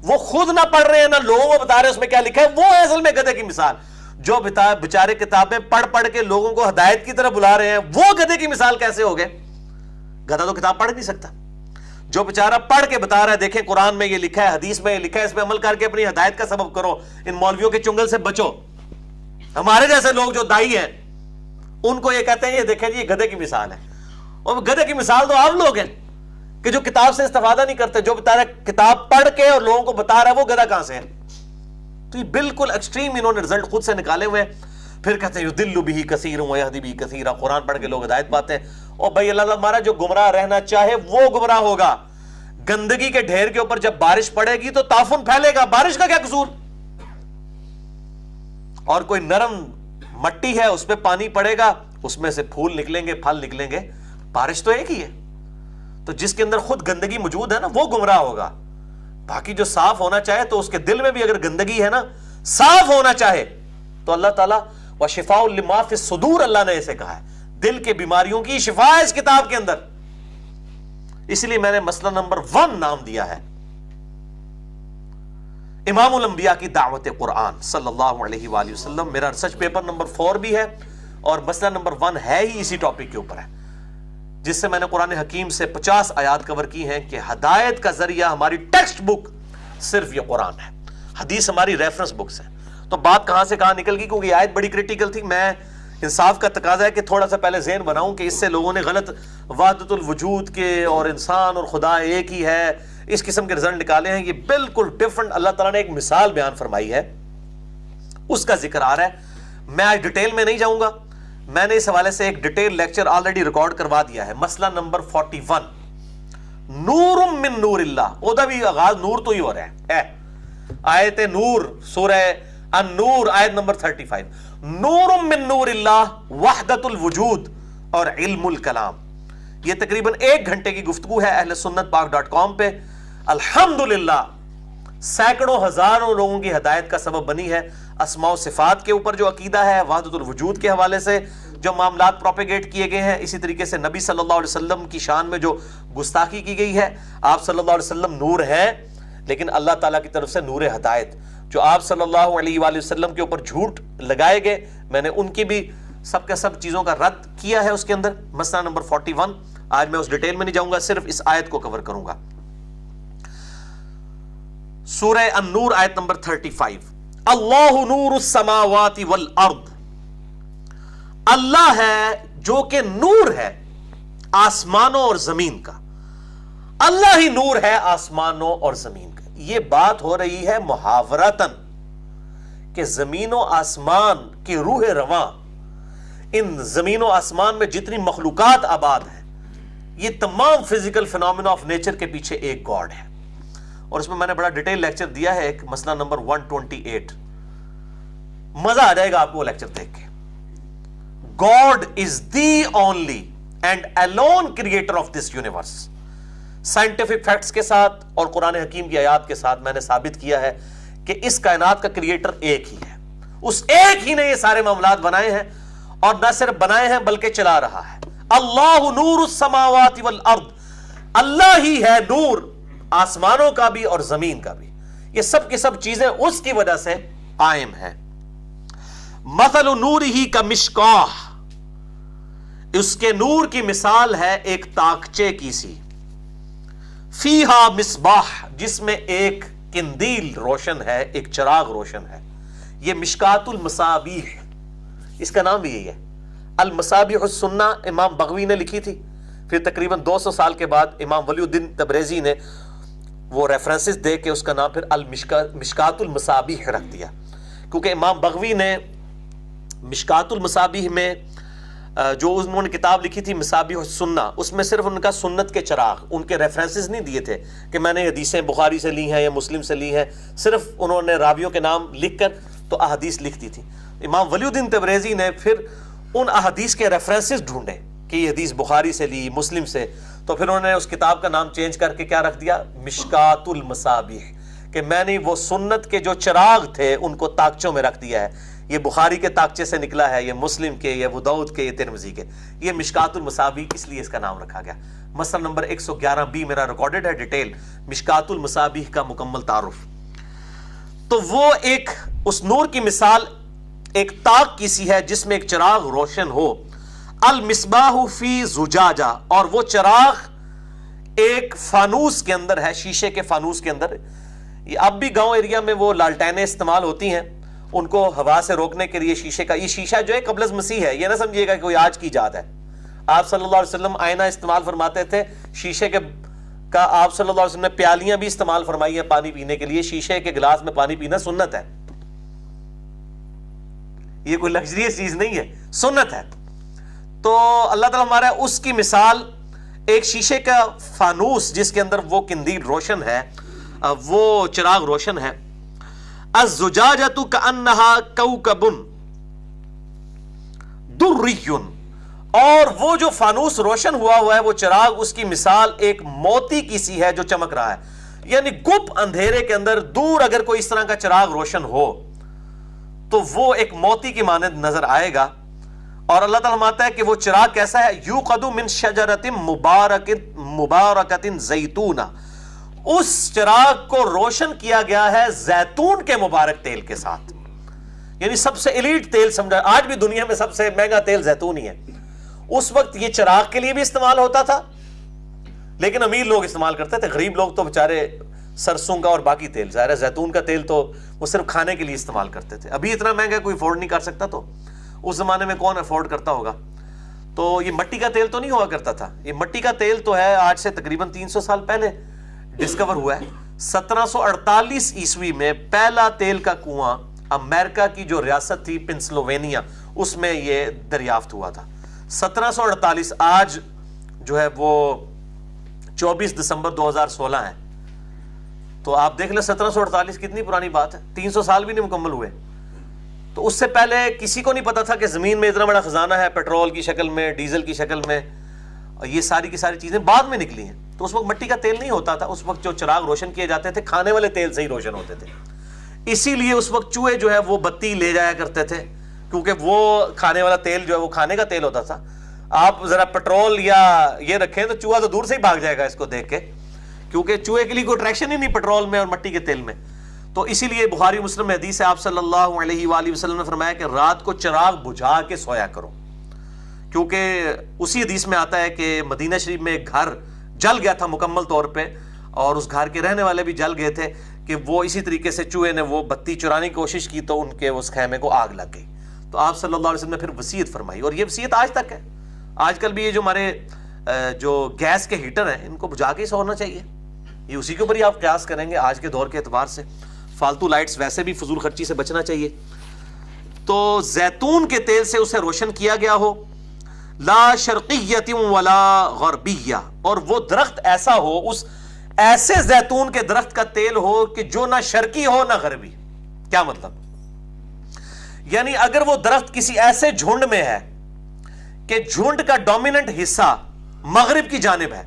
وہ خود نہ پڑھ رہے ہیں نہ لوگوں کو بتا رہے ہیں اس میں کیا لکھا ہے, وہ ہے اصل میں گدھے کی مثال. جو بیچارے کتابیں پڑھ پڑھ کے لوگوں کو ہدایت کی طرف بلا رہے ہیں وہ گدھے کی مثال کیسے ہو گئے؟ گدھا تو کتاب پڑھ نہیں سکتا. جو بیچارہ پڑھ کے بتا رہا ہے دیکھیں قرآن میں یہ لکھا ہے, حدیث میں یہ لکھا ہے, اس پہ عمل کر کے اپنی ہدایت کا سبب کرو, ان مولویوں کے چنگل سے بچو. ہمارے جیسے لوگ جو دائی ہیں ان کو یہ کہتے ہیں یہ دیکھیں جی یہ گدھے کی مثال ہے. اور گدھے کی مثال تو آپ لوگ ہیں کہ جو کتاب سے استفادہ نہیں کرتے. جو بتا رہا کتاب پڑھ کے اور لوگوں کو بتا رہا ہے وہ گدھا کہاں سے ہے؟ تو یہ بالکل ایکسٹریم انہوں نے رزلٹ خود سے نکالے ہوئے ہیں. پھر کہتے ہیں یضل بہ کثیر ویہدی بہ کثیر, قرآن پڑھ کے لوگ ہدایت پاتے ہیں. اور بھائی اللہ ہمارا جو گمراہ رہنا چاہے وہ گمراہ ہوگا. گندگی کے ڈھیر کے اوپر جب بارش پڑے گی تو تعفن پھیلے گا, بارش کا کیا قصور؟ اور کوئی نرم مٹی ہے اس پہ پانی پڑے گا, اس میں سے پھول نکلیں گے, پھل نکلیں گے, بارش تو ایک ہی ہے. تو جس کے اندر خود گندگی موجود ہے نا وہ گمراہ ہوگا. باقی جو صاف ہونا چاہے تو اس کے دل میں بھی اگر گندگی ہے نا, صاف ہونا چاہے تو اللہ تعالیٰ وَشِفَاءٌ لِمَا فِي الصُّدُورِ اللہ نے ایسے کہا ہے, دل کے بیماریوں کی شفا ہے اس کتاب کے اندر. اس لیے میں نے مسئلہ نمبر 1 نام دیا ہے امام الانبیاء کی دعوت قرآن صلی اللہ علیہ وآلہ وسلم. میرا ریسرچ پیپر نمبر 4 بھی ہے اور مسئلہ نمبر 1 ہے ہی اسی ٹاپک کے اوپر ہے, جس سے میں نے قرآن حکیم سے 50 آیات کور کی ہیں کہ ہدایت کا ذریعہ ہماری ٹیکسٹ بک صرف یہ قرآن ہے, حدیث ہماری ریفرنس بکس ہیں. تو بات کہاں سے کہاں نکل گئی, کیونکہ آیت بڑی کریٹیکل تھی. میں انصاف کا تقاضا ہے کہ تھوڑا سا پہلے ذہن بناؤں کہ اس سے لوگوں نے غلط وحدت الوجود کے اور انسان اور خدا ایک ہی ہے اس قسم کے رزلٹ نکالے ہیں. یہ بالکل ڈیفرنٹ. اللہ تعالیٰ نے ایک مثال بیان فرمائی ہے, اس کا ذکر آ رہا ہے. میں آج ڈیٹیل میں نہیں جاؤں گا, میں نے اس حوالے سے ایک ڈیٹیل لیکچر آلریڈی ریکارڈ کروا دیا ہے. مسئلہ نمبر 41, نور من نور اللہ. وہ بھی آغاز نور تو ہی ہو رہا ہے. آیت نور سورہ النور آیت نمبر 35, نور من نور اللہ وحدت الوجود اور علم الکلام. یہ تقریباً 1 گھنٹے کی گفتگو ہے اہل سنت پاک.com پہ. الحمدللہ سینکڑوں ہزاروں لوگوں کی ہدایت کا سبب بنی ہے. اسماء و صفات کے اوپر جو عقیدہ ہے, وحدت الوجود کے حوالے سے جو معاملات پروپیگیٹ کیے گئے ہیں, اسی طریقے سے نبی صلی اللہ علیہ وسلم کی شان میں جو گستاخی کی گئی ہے. آپ صلی اللہ علیہ وسلم نور ہیں, لیکن اللہ تعالیٰ کی طرف سے نور ہدایت. جو آپ صلی اللہ علیہ وآلہ وسلم کے اوپر جھوٹ لگائے گئے, میں نے ان کی بھی سب کے سب چیزوں کا رد کیا ہے اس کے اندر. مسئلہ نمبر 41. آج میں اس ڈیٹیل میں نہیں جاؤں گا, صرف اس آیت کو کور کروں گا. سورہ النور آیت نمبر 35, اللہ نور السماوات والارض. اللہ ہے جو کہ نور ہے آسمانوں اور زمین کا. اللہ ہی نور ہے آسمانوں اور زمین کا. یہ بات ہو رہی ہے محاورتاً کہ زمین و آسمان کی روح رواں, ان زمین و آسمان میں جتنی مخلوقات آباد ہیں, یہ تمام فزیکل فینومینا آف نیچر کے پیچھے ایک گاڈ ہے. اور اس میں میں نے بڑا ڈیٹیل لیکچر دیا ہے, ایک مسئلہ نمبر 128. مزہ آ جائے گا آپ کو وہ لیکچر دیکھ کے. God is the only and alone creator of this universe. Scientific facts کے ساتھ اور قرآن حکیم کی آیات کے ساتھ میں نے ثابت کیا ہے کہ اس کائنات کا کریٹر ایک ہی ہے. اس ایک ہی نے یہ سارے معاملات بنائے ہیں, اور نہ صرف بنائے ہیں بلکہ چلا رہا ہے. اللہ نور السماوات والارض. اللہ ہی ہے نور آسمانوں کا بھی اور زمین کا بھی. یہ سب کی سب چیزیں اس کی وجہ سے قائم ہیں. مثل نورہ کمشکاہ. اس کے نور کی مثال ہے ایک تاکچے کی سی. فیہا مصباح, جس میں ایک قندیل روشن ہے, ایک چراغ روشن ہے. یہ مشکات المصابیح, اس کا نام بھی یہی ہے. المصابیح السنہ امام بغوی نے لکھی تھی, پھر تقریباً 200 سال کے بعد امام ولی الدین تبریزی نے وہ ریفرنسز دے کے اس کا نام پھر مشکات المصابیح رکھ دیا. کیونکہ امام بغوی نے مشکات المصابیح میں جو انہوں نے کتاب لکھی تھی مصابیح السنہ, اس میں صرف ان کا سنت کے چراغ, ان کے ریفرنسز نہیں دیے تھے کہ میں نے حدیثیں بخاری سے لی ہیں یا مسلم سے لی ہیں, صرف انہوں نے راویوں کے نام لکھ کر تو احادیث لکھ دی تھی. امام ولی الدین تبریزی نے پھر ان احادیث کے ریفرنسز ڈھونڈے کہ یہ حدیث بخاری سے لی, مسلم سے, تو پھر انہوں نے اس کتاب کا نام چینج کر کے کیا رکھ دیا, مشکات المصابیح, کہ میں نے وہ سنت کے جو چراغ تھے ان کو تاکچوں میں رکھ دیا ہے. یہ بخاری کے تاکچے سے نکلا ہے, یہ مسلم کے, یہ ابو داؤد کے, یہ ترمذی کے. یہ مشکات المصابیح اس لیے اس کا نام رکھا گیا. مسئلہ نمبر 111B میرا ریکارڈڈ ہے ڈیٹیل, مشکات المصابیح کا مکمل تعارف. تو وہ ایک اس نور کی مثال ایک تاک کی سی ہے جس میں ایک چراغ روشن ہو. المصباح فی زجاجہ, اور وہ چراغ ایک فانوس کے اندر ہے, شیشے کے فانوس کے اندر. یہ اب بھی گاؤں ایریا میں وہ لالٹینیں استعمال ہوتی ہیں, ان کو ہوا سے روکنے کے لیے شیشے کا. یہ شیشہ جو ہے قبل از مسیح ہے, یہ نہ سمجھیے گا کہ کوئی آج کی ایجاد ہے. آپ صلی اللہ علیہ وسلم آئینہ استعمال فرماتے تھے شیشے کے کا. آپ صلی اللہ علیہ وسلم نے پیالیاں بھی استعمال فرمائی ہیں پانی پینے کے لیے. شیشے کے گلاس میں پانی پینا سنت ہے, یہ کوئی لگژریس چیز نہیں ہے, سنت ہے. تو اللہ تعالیٰ ہمارا اس کی مثال ایک شیشے کا فانوس جس کے اندر وہ قندیل روشن ہے, وہ چراغ روشن ہے. الزجاجۃ کأنہا کوکب دری, اور وہ جو فانوس روشن ہوا ہے وہ چراغ, اس کی مثال ایک موتی کی سی ہے جو چمک رہا ہے. یعنی گپ اندھیرے کے اندر دور اگر کوئی اس طرح کا چراغ روشن ہو تو وہ ایک موتی کی مانند نظر آئے گا. اور اللہ تعالیٰ فرماتا ہے کہ وہ چراغ کیسا ہے, یوقد من شجرۃ مبارکۃ زیتونہ, اس چراغ کو روشن کیا گیا ہے زیتون کے مبارک تیل کے ساتھ. یعنی سب سے ایلیٹ تیل سمجھا, آج بھی دنیا میں سب سے مہنگا تیل زیتون ہی ہے. اس وقت یہ چراغ کے لیے بھی استعمال ہوتا تھا, لیکن امیر لوگ استعمال کرتے تھے, غریب لوگ تو بیچارے سرسوں کا اور باقی تیل, ظاہر ہے زیتون کا تیل تو وہ صرف کھانے کے لیے استعمال کرتے تھے. ابھی اتنا مہنگا کوئی افورڈ نہیں کر سکتا, تو اس زمانے میں کون افورڈ کرتا ہوگا؟ تو یہ مٹی کا تیل تو نہیں ہوا کرتا تھا، یہ مٹی کا تیل تو ہے آج سے تقریباً 300 سال پہلے ڈسکور ہوا ہے۔ 1748 عیسوی میں پہلا تیل کا کنواں امریکہ کی جو ریاست تھی پنسلوینیا، اس میں یہ دریافت ہوا تھا 1748۔ آج جو ہے وہ 24 دسمبر 2016 ہے، تو آپ دیکھ لیں 1748 کتنی پرانی بات ہے، 300 سال بھی نہیں مکمل ہوئے۔ تو اس سے پہلے کسی کو نہیں پتا تھا کہ زمین میں اتنا بڑا خزانہ ہے، پیٹرول کی شکل میں، ڈیزل کی شکل میں، اور یہ ساری کی ساری چیزیں بعد میں نکلی ہیں۔ تو اس وقت مٹی کا تیل نہیں ہوتا تھا، اس وقت جو چراغ روشن کیے جاتے تھے کھانے والے تیل سے ہی روشن ہوتے تھے، اسی لیے اس وقت چوہے جو ہے وہ بتی لے جایا کرتے تھے، کیونکہ وہ کھانے والا تیل جو ہے وہ کھانے کا تیل ہوتا تھا۔ آپ ذرا پیٹرول یا یہ رکھیں تو چوہا تو دور سے ہی بھاگ جائے گا اس کو دیکھ کے، کیونکہ چوہے کے لیے کوئی اٹریکشن ہی نہیں پیٹرول میں اور مٹی کے تیل میں۔ تو اسی لیے بخاری مسلم میں حدیث ہے، آپ صلی اللہ علیہ وآلہ وسلم نے فرمایا کہ رات کو چراغ بجھا کے سویا کرو، کیونکہ اسی حدیث میں آتا ہے کہ مدینہ شریف میں ایک گھر جل گیا تھا مکمل طور پہ، اور اس گھر کے رہنے والے بھی جل گئے تھے، کہ وہ اسی طریقے سے چوہے نے وہ بتی چرانے کی کوشش کی تو ان کے اس خیمے کو آگ لگ گئی۔ تو آپ صلی اللہ علیہ وسلم نے پھر وصیت فرمائی، اور یہ وصیت آج تک ہے۔ آج کل بھی یہ جو ہمارے جو گیس کے ہیٹر ہیں ان کو بجھا کے ہی سونا چاہیے، یہ اسی کے اوپر ہی آپ قیاس کریں گے آج کے دور کے اعتبار سے۔ فالتو لائٹس ویسے بھی فضول خرچی سے بچنا چاہیے۔ تو زیتون کے تیل سے اسے روشن کیا گیا ہو، لا شرقیت ولا غربیہ، اور وہ درخت ایسا ہو، اس ایسے زیتون کے درخت کا تیل ہو کہ جو نہ شرقی ہو نہ غربی۔ کیا مطلب؟ یعنی اگر وہ درخت کسی ایسے جھنڈ میں ہے کہ جھنڈ کا ڈومیننٹ حصہ مغرب کی جانب ہے،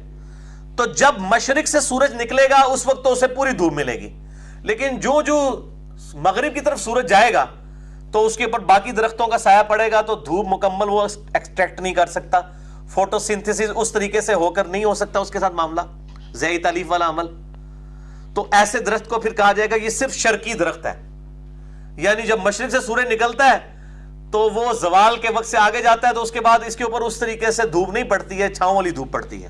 تو جب مشرق سے سورج نکلے گا اس وقت تو اسے پوری دھوپ ملے گی، لیکن جو مغرب کی طرف سورج جائے گا تو اس کے اوپر باقی درختوں کا سایہ پڑے گا، تو دھوپ مکمل وہ ایکسٹریکٹ نہیں کر سکتا، فوٹو سنتھسس اس طریقے سے ہو کر نہیں ہو سکتا اس کے ساتھ معاملہ، ضعیف تالیف والا عمل۔ تو ایسے درخت کو پھر کہا جائے گا یہ صرف شرقی درخت ہے، یعنی جب مشرق سے سورج نکلتا ہے تو وہ زوال کے وقت سے آگے جاتا ہے تو اس کے بعد اس کے اوپر اس طریقے سے دھوپ نہیں پڑتی ہے، چھاؤں والی دھوپ پڑتی ہے۔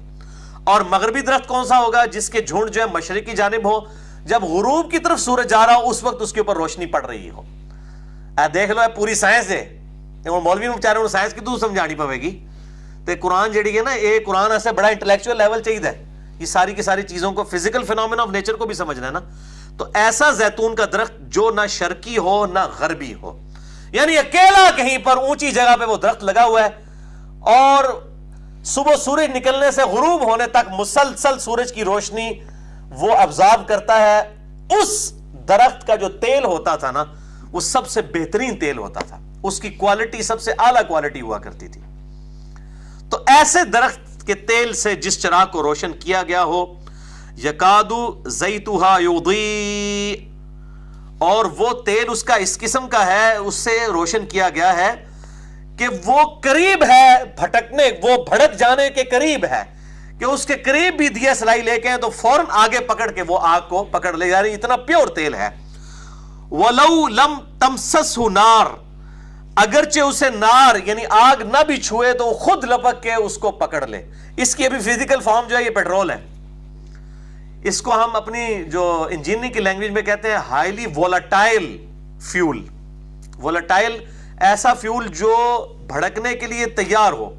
اور مغربی درخت کون سا ہوگا؟ جس کے جھنڈ جو ہے مشرق کی جانب ہو، جب غروب کی طرف سورج جا رہا ہو اس وقت اس کے اوپر روشنی پڑ رہی ہو۔ دیکھ لو پوری سائنس ہے، مولوی بیچارے انہوں سائنس کی تو سمجھانی پوے گی، تو قرآن جڑی ہے نا، یہ قرآن ایسے بڑا انٹلیکچوئل لیول چاہیے، یہ ساری کی ساری چیزوں کو، فزیکل فینومینا آف نیچر کو بھی سمجھنا ہے نا۔ تو ایسا زیتون کا درخت جو نہ شرقی ہو نہ غربی ہو، یعنی اکیلا کہیں پر اونچی جگہ پہ وہ درخت لگا ہوا ہے، اور صبح سورج نکلنے سے غروب ہونے تک مسلسل سورج کی روشنی وہ ابزارب کرتا ہے۔ اس درخت کا جو تیل ہوتا تھا نا وہ سب سے بہترین تیل ہوتا تھا، اس کی کوالٹی سب سے اعلیٰ کوالٹی ہوا کرتی تھی۔ تو ایسے درخت کے تیل سے جس چراغ کو روشن کیا گیا ہو، یکادو زیتھا یضیء، اور وہ تیل اس کا اس قسم کا ہے، اس سے روشن کیا گیا ہے کہ وہ قریب ہے بھٹکنے، وہ بھڑک جانے کے قریب ہے، کہ اس کے قریب بھی دیا سلائی لے کے تو فوراً آگے پکڑ کے وہ آگ کو پکڑ لے، یعنی اتنا پیور تیل ہے۔ وَلَوْ لَمْ تَمْسَسْهُ نَارٌ، اگرچہ اسے نار یعنی آگ نہ بھی چھوئے تو خود لپک کے اس کو پکڑ لے۔ اس کی ابھی فزیکل فارم جو ہے یہ پیٹرول ہے، اس کو ہم اپنی جو انجینئرنگ کی لینگویج میں کہتے ہیں ہائیلی وولٹائل فیول۔ وولٹائل ایسا فیول جو بھڑکنے کے لیے تیار ہو،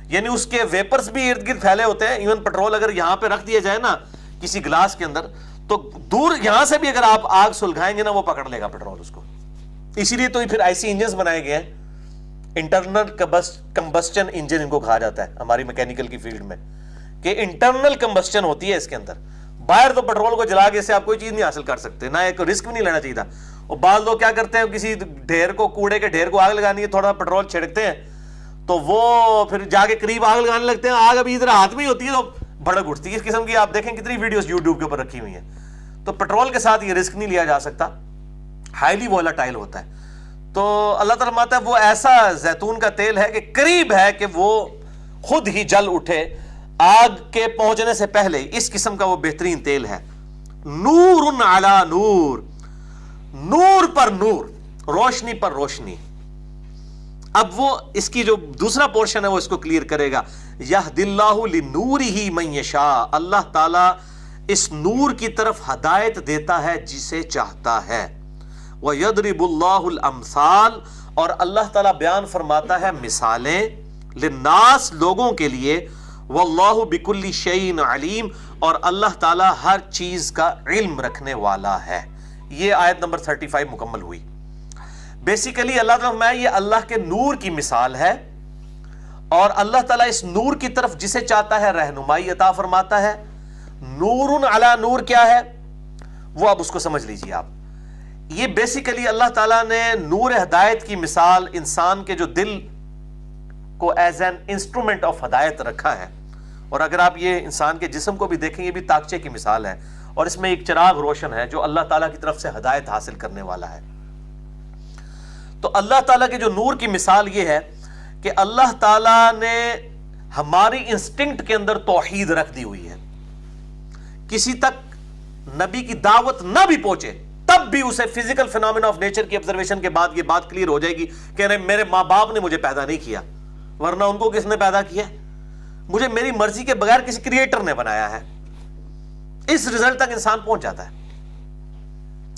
یعنی اس کے ویپرز بھی ارد گرد پھیلے ہوتے ہیں۔ ایون پیٹرول اگر یہاں پہ رکھ دیا جائے نا کسی گلاس کے اندر، تو دور یہاں سے بھی اگر آپ آگ سلگائیں گے نا وہ پکڑ لے گا پیٹرول اس کو۔ اسی لیے تو پھر ایسی انجنز بنائے گئے ہیں، انٹرنل کمبسچن انجن ان کو کہا جاتا ہے ہماری میکینیکل کی فیلڈ میں، کہ انٹرنل کمبسچن ہوتی ہے اس کے اندر۔ باہر تو پیٹرول کو جلا کے سے آپ کوئی چیز نہیں حاصل کر سکتے، نہ ایک رسک بھی نہیں لینا چاہیے تھا۔ اور بعض لوگ کیا کرتے ہیں، کسی ڈھیر کو، کوڑے کے ڈھیر کو آگ لگانی ہے، تھوڑا پیٹرول چھڑکتے ہیں تو وہ پھر جا کے قریب آگ لگانے لگتے ہیں، آگ ابھی ادھر ہاتھ میں ہی ہوتی ہے تو بھڑک اٹھتی ہے۔ اس قسم کی آپ دیکھیں کتنی ویڈیوز یوٹیوب کے اوپر رکھی ہوئی ہیں۔ تو پیٹرول کے ساتھ یہ رسک نہیں لیا جا سکتا، ہائیلی وولٹائل ہوتا ہے۔ تو اللہ تعالیٰ فرماتا ہے وہ ایسا زیتون کا تیل ہے کہ قریب ہے کہ وہ خود ہی جل اٹھے آگ کے پہنچنے سے پہلے، اس قسم کا وہ بہترین تیل ہے۔ نور علی نور، نور پر نور، روشنی پر روشنی۔ اب وہ اس کی جو دوسرا پورشن ہے وہ اس کو کلیئر کرے گا۔ یہد اللہ لنورہ من یشاء، اللہ تعالیٰ اس نور کی طرف ہدایت دیتا ہے جسے چاہتا ہے۔ وَيَضْرِبُ اللَّهُ الْأَمْثَالَ، اور اللہ تعالیٰ بیان فرماتا ہے مثالیں للناس لوگوں کے لیے، واللہ بکل شیء علیم اور اللہ تعالیٰ ہر چیز کا علم رکھنے والا ہے۔ یہ آیت نمبر 35 مکمل ہوئی۔ بیسیکلی اللہ تعالیٰ میں یہ اللہ کے نور کی مثال ہے، اور اللہ تعالیٰ اس نور کی طرف جسے چاہتا ہے رہنمائی عطا فرماتا ہے۔ نور علی نور کیا ہے وہ اب اس کو سمجھ لیجیے آپ۔ یہ بیسیکلی اللہ تعالیٰ نے نور ہدایت کی مثال انسان کے جو دل کو ایز این انسٹرومنٹ آف ہدایت رکھا ہے، اور اگر آپ یہ انسان کے جسم کو بھی دیکھیں یہ بھی طاقچے کی مثال ہے، اور اس میں ایک چراغ روشن ہے جو اللہ تعالیٰ کی طرف سے ہدایت حاصل کرنے والا ہے۔ تو اللہ تعالیٰ کے جو نور کی مثال یہ ہے کہ اللہ تعالیٰ نے ہماری انسٹنکٹ کے اندر توحید رکھ دی ہوئی ہے۔ کسی تک نبی کی دعوت نہ بھی پہنچے تب بھی اسے فزیکل فینومینا آف نیچر کی آبزرویشن کے بعد یہ بات کلیئر ہو جائے گی کہ میرے ماں باپ نے مجھے پیدا نہیں کیا، ورنہ ان کو کس نے پیدا کیا؟ مجھے میری مرضی کے بغیر کسی کریٹر نے بنایا ہے۔ اس رزلٹ تک انسان پہنچ جاتا ہے۔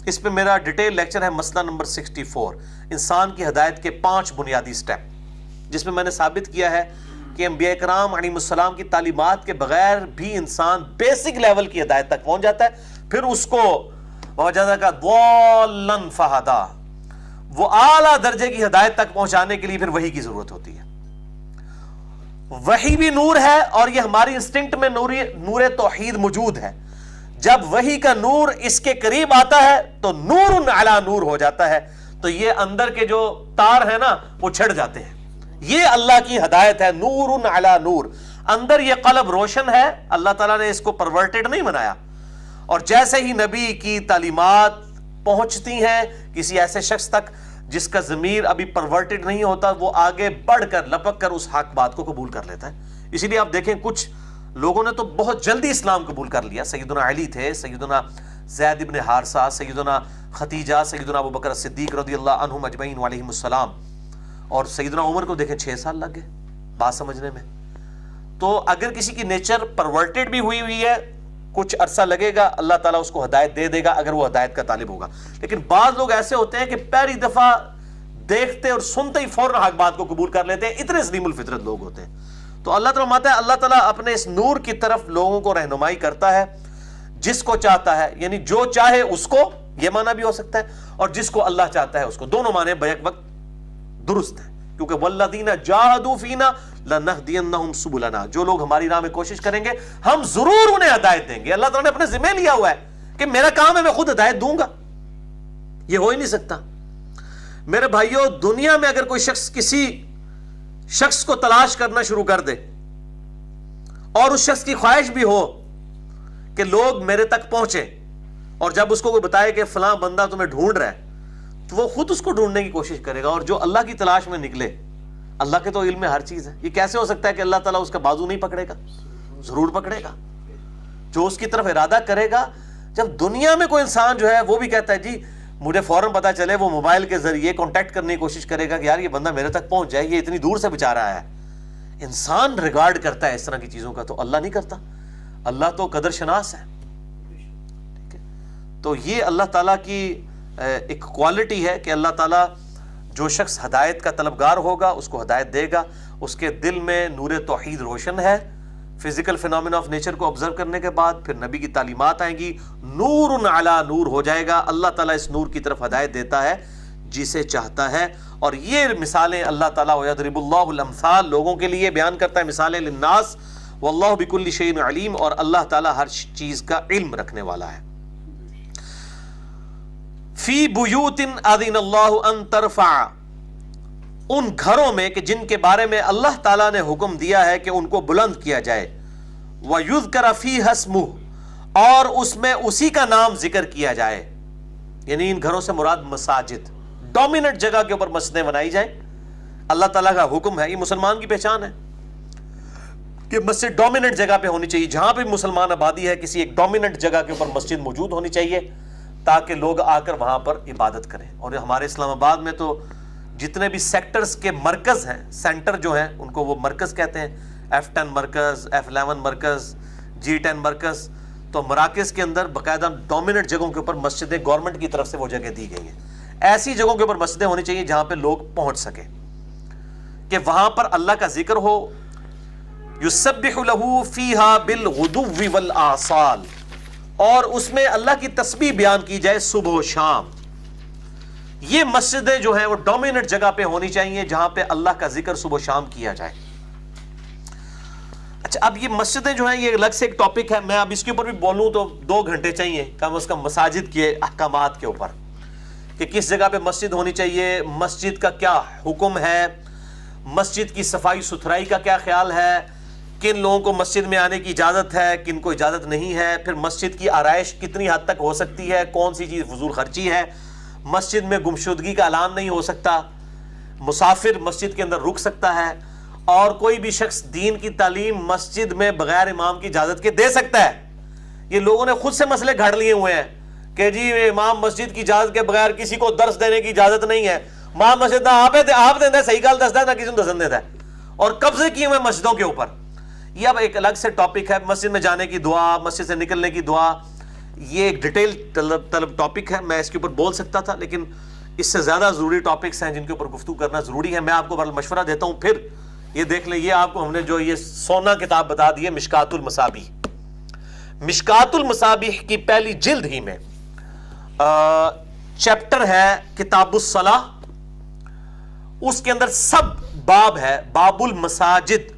اس پہ میرا ڈیٹیل لیکچر ہے، مسئلہ نمبر 64، انسان کی ہدایت کے 5 بنیادی سٹیپ، جس میں میں نے ثابت کیا ہے کہ انبیاء کرام علیہ السلام کی تعلیمات کے بغیر بھی انسان بیسک لیول کی ہدایت تک پہنچ جاتا ہے، پھر اس کو وجدک ضالا فہدی، وہ اعلیٰ درجے کی ہدایت تک پہنچانے کے لیے پھر وحی کی ضرورت ہوتی ہے۔ وحی بھی نور ہے، اور یہ ہماری انسٹنکٹ میں نور توحید موجود ہے۔ جب وحی کا نور اس کے قریب آتا ہے تو نور علی نور ہو جاتا ہے، تو یہ اندر کے جو تار ہیں نا وہ چھڑ جاتے ہیں۔ یہ اللہ کی ہدایت ہے، نور علی نور۔ اندر یہ قلب روشن ہے، اللہ تعالیٰ نے اس کو پرورٹڈ نہیں بنایا، اور جیسے ہی نبی کی تعلیمات پہنچتی ہیں کسی ایسے شخص تک جس کا ضمیر ابھی پرورٹڈ نہیں ہوتا، وہ آگے بڑھ کر لپک کر اس حق بات کو قبول کر لیتا ہے۔ اسی لیے آپ دیکھیں کچھ لوگوں نے تو بہت جلدی اسلام قبول کر لیا۔ سیدنا علی تھے، سیدنا زید ابن حارثہ، سیدنا ختیجہ، سیدنا ابوبکر صدیق رضی اللہ عنہم اجمعین علیہم السلام، اور سیدنا عمر کو دیکھیں 6 سال لگ گئے بات سمجھنے میں۔ تو اگر کسی کی نیچر پرورٹڈ بھی ہوئی ہے، کچھ عرصہ لگے گا، اللہ تعالیٰ اس کو ہدایت دے گا اگر وہ ہدایت کا طالب ہوگا۔ لیکن بعض لوگ ایسے ہوتے ہیں کہ پہلی دفعہ دیکھتے اور سنتے ہی فوراً حق بات کو قبول کر لیتے ہیں، اتنے سلیم الفطرت لوگ ہوتے ہیں۔ تو اللہ تعالیٰ ماتا ہے، اللہ تعالیٰ اپنے اس نور کی طرف لوگوں کو رہنمائی کرتا ہے جس کو چاہتا ہے، یعنی جو چاہے اس کو، یہ معنی بھی ہو سکتا ہے، اور جس کو اللہ چاہتا ہے اس کو، دونوں معنی بیک وقت درست ہیں، کیونکہ والذین جاہدوا فینا لنہدینہم سبلنا، جو لوگ ہماری راہ میں کوشش کریں گے ہم ضرور انہیں ہدایت دیں گے۔ اللہ تعالیٰ نے اپنے ذمہ لیا ہوا ہے کہ میرا کام ہے میں خود ہدایت دوں گا، یہ ہو ہی نہیں سکتا۔ میرے بھائیوں، دنیا میں اگر کوئی شخص کسی شخص کو تلاش کرنا شروع کر دے، اور اس شخص کی خواہش بھی ہو کہ لوگ میرے تک پہنچے، اور جب اس کو کوئی بتائے کہ فلاں بندہ تمہیں ڈھونڈ رہا ہے، تو وہ خود اس کو ڈھونڈنے کی کوشش کرے گا، اور جو اللہ کی تلاش میں نکلے، اللہ کے تو علم میں ہر چیز ہے، یہ کیسے ہو سکتا ہے کہ اللہ تعالیٰ اس کا بازو نہیں پکڑے گا؟ ضرور پکڑے گا۔ جو اس کی طرف ارادہ کرے گا، جب دنیا میں کوئی انسان جو ہے وہ بھی کہتا ہے جی مجھے فوراً پتا چلے، وہ موبائل کے ذریعے کانٹیکٹ کرنے کی کوشش کرے گا کہ یار یہ بندہ میرے تک پہنچ جائے، یہ اتنی دور سے بچا رہا ہے۔ انسان ریگارڈ کرتا ہے اس طرح کی چیزوں کا، تو اللہ نہیں کرتا۔ اللہ تو قدر شناس ہے، ٹھیک ہے؟ تو یہ اللہ تعالیٰ کی ایک کوالٹی ہے کہ اللہ تعالیٰ جو شخص ہدایت کا طلبگار ہوگا اس کو ہدایت دے گا، اس کے دل میں نور توحید روشن ہے۔ فزیکل فینومینا آف نیچر کو آبزرو کرنے کے بعد پھر نبی کی تعلیمات آئیں گی، نور علی نور ہو جائے گا۔ اللہ تعالیٰ اس نور کی طرف ہدایت دیتا ہے جسے چاہتا ہے، اور یہ مثالیں اللہ تعالیٰ وَيَضْرِبُ اللَّهُ الْأَمْثَالَ لوگوں کے لیے بیان کرتا ہے، مثالیں للناس، وَاللَّهُ بِكُلِّ شَيْءٍ عَلِيمٌ، اور اللہ تعالیٰ ہر چیز کا علم رکھنے والا ہے۔ فی بیوت اذن اللہ ان ترفع، ان گھروں میں کہ جن کے بارے میں اللہ تعالیٰ نے حکم دیا ہے کہ ان کو بلند کیا جائے، وَيُذْكَرَ فِيهَا اسْمُهُ، اور اس میں اسی کا نام ذکر کیا جائے، یعنی ان گھروں سے مراد مساجد، ڈومیننٹ جگہ کے اوپر مسجدیں بنائی جائیں۔ اللہ تعالیٰ کا حکم ہے، یہ مسلمان کی پہچان ہے کہ مسجد ڈومیننٹ جگہ پہ ہونی چاہیے، جہاں پہ مسلمان آبادی ہے کسی ایک ڈومیننٹ جگہ کے اوپر مسجد موجود ہونی چاہیے تاکہ لوگ آ کر وہاں پر عبادت کریں۔ اور ہمارے اسلام آباد میں تو جتنے بھی سیکٹرز کے مرکز ہیں، سینٹر جو ہیں ان کو وہ مرکز کہتے ہیں، F10 مرکز، F11 مرکز، G10 مرکز، تو مراکز کے اندر باقاعدہ ڈومیننٹ جگہوں کے اوپر مسجدیں گورنمنٹ کی طرف سے وہ جگہ دی گئی ہیں۔ ایسی جگہوں کے اوپر مسجدیں ہونی چاہیے جہاں پہ لوگ پہنچ سکیں، کہ وہاں پر اللہ کا ذکر ہو، یسبح لہ فیہا بالغدو والآصال، اور اس میں اللہ کی تسبیح بیان کی جائے صبح و شام۔ یہ مسجدیں جو ہیں وہ ڈومیننٹ جگہ پہ ہونی چاہیے جہاں پہ اللہ کا ذکر صبح و شام کیا جائے۔ اچھا، اب یہ مسجدیں جو ہیں یہ الگ سے ایک ٹاپک ہے، میں اب اس کے اوپر بھی بولوں تو 2 گھنٹے چاہیے کم از کم، مساجد کے احکامات کے اوپر، کہ کس جگہ پہ مسجد ہونی چاہیے، مسجد کا کیا حکم ہے، مسجد کی صفائی ستھرائی کا کیا خیال ہے، کن لوگوں کو مسجد میں آنے کی اجازت ہے، کن کو اجازت نہیں ہے، پھر مسجد کی آرائش کتنی حد تک ہو سکتی ہے، کون سی چیز فضول خرچی ہے، مسجد میں گمشدگی کا اعلان نہیں ہو سکتا، مسافر مسجد کے اندر رک سکتا ہے، اور کوئی بھی شخص دین کی تعلیم مسجد میں بغیر امام کی اجازت کے دے سکتا ہے۔ یہ لوگوں نے خود سے مسئلے گھڑ لیے ہوئے ہیں کہ جی امام مسجد کی اجازت کے بغیر کسی کو درس دینے کی اجازت نہیں ہے، امام مسجد نہ آپ دیتا ہے، صحیح گال دستا ہے، نہ کسی کو دسن دیتا ہے، اور قبضے کیے ہوئے مسجدوں کے اوپر۔ یہ اب ایک الگ سے ٹاپک ہے، مسجد میں جانے کی دعا، مسجد سے نکلنے کی دعا، یہ ایک ڈیٹیل طلب ٹاپک ہے، میں اس کے اوپر بول سکتا تھا، لیکن اس سے زیادہ ضروری ٹاپکس ہیں جن کے اوپر گفتگو کرنا ضروری ہے۔ میں آپ کو مشورہ دیتا ہوں، پھر یہ دیکھ لیں، یہ آپ کو ہم نے جو یہ سونا کتاب بتا دی ہے، مشکات المصابیح، مشکات المصابیح کی پہلی جلد ہی میں چیپٹر ہے کتاب الصلاۃ، اس کے اندر سب باب ہے، باب المساجد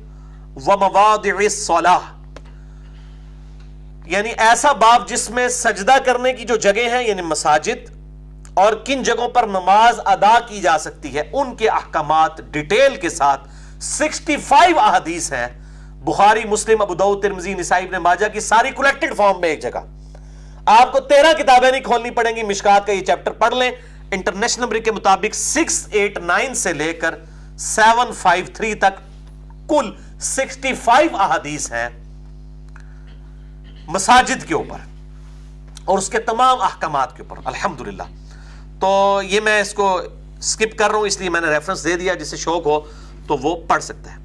و مواضع الصلاۃ، یعنی ایسا باب جس میں سجدہ کرنے کی جو جگہ ہیں یعنی مساجد، اور کن جگہوں پر نماز ادا کی جا سکتی ہے ان کے احکامات ڈیٹیل کے ساتھ 65 احادیث ہیں، بخاری، مسلم، ابو داؤد، ترمذی، نسائی، ابن ماجہ کی ساری کلیکٹڈ فارم میں ایک جگہ۔ آپ کو 13 کتابیں نہیں کھولنی پڑیں گی، مشکات کا یہ چیپٹر پڑھ لیں، انٹرنیشنل نمبر کے مطابق 689 سے لے کر 753 تک کل 65 احادیث ہیں مساجد کے اوپر اور اس کے تمام احکامات کے اوپر، الحمدللہ۔ تو یہ میں اس کو سکپ کر رہا ہوں، اس لیے میں نے ریفرنس دے دیا، جسے شوق ہو تو وہ پڑھ سکتا ہے۔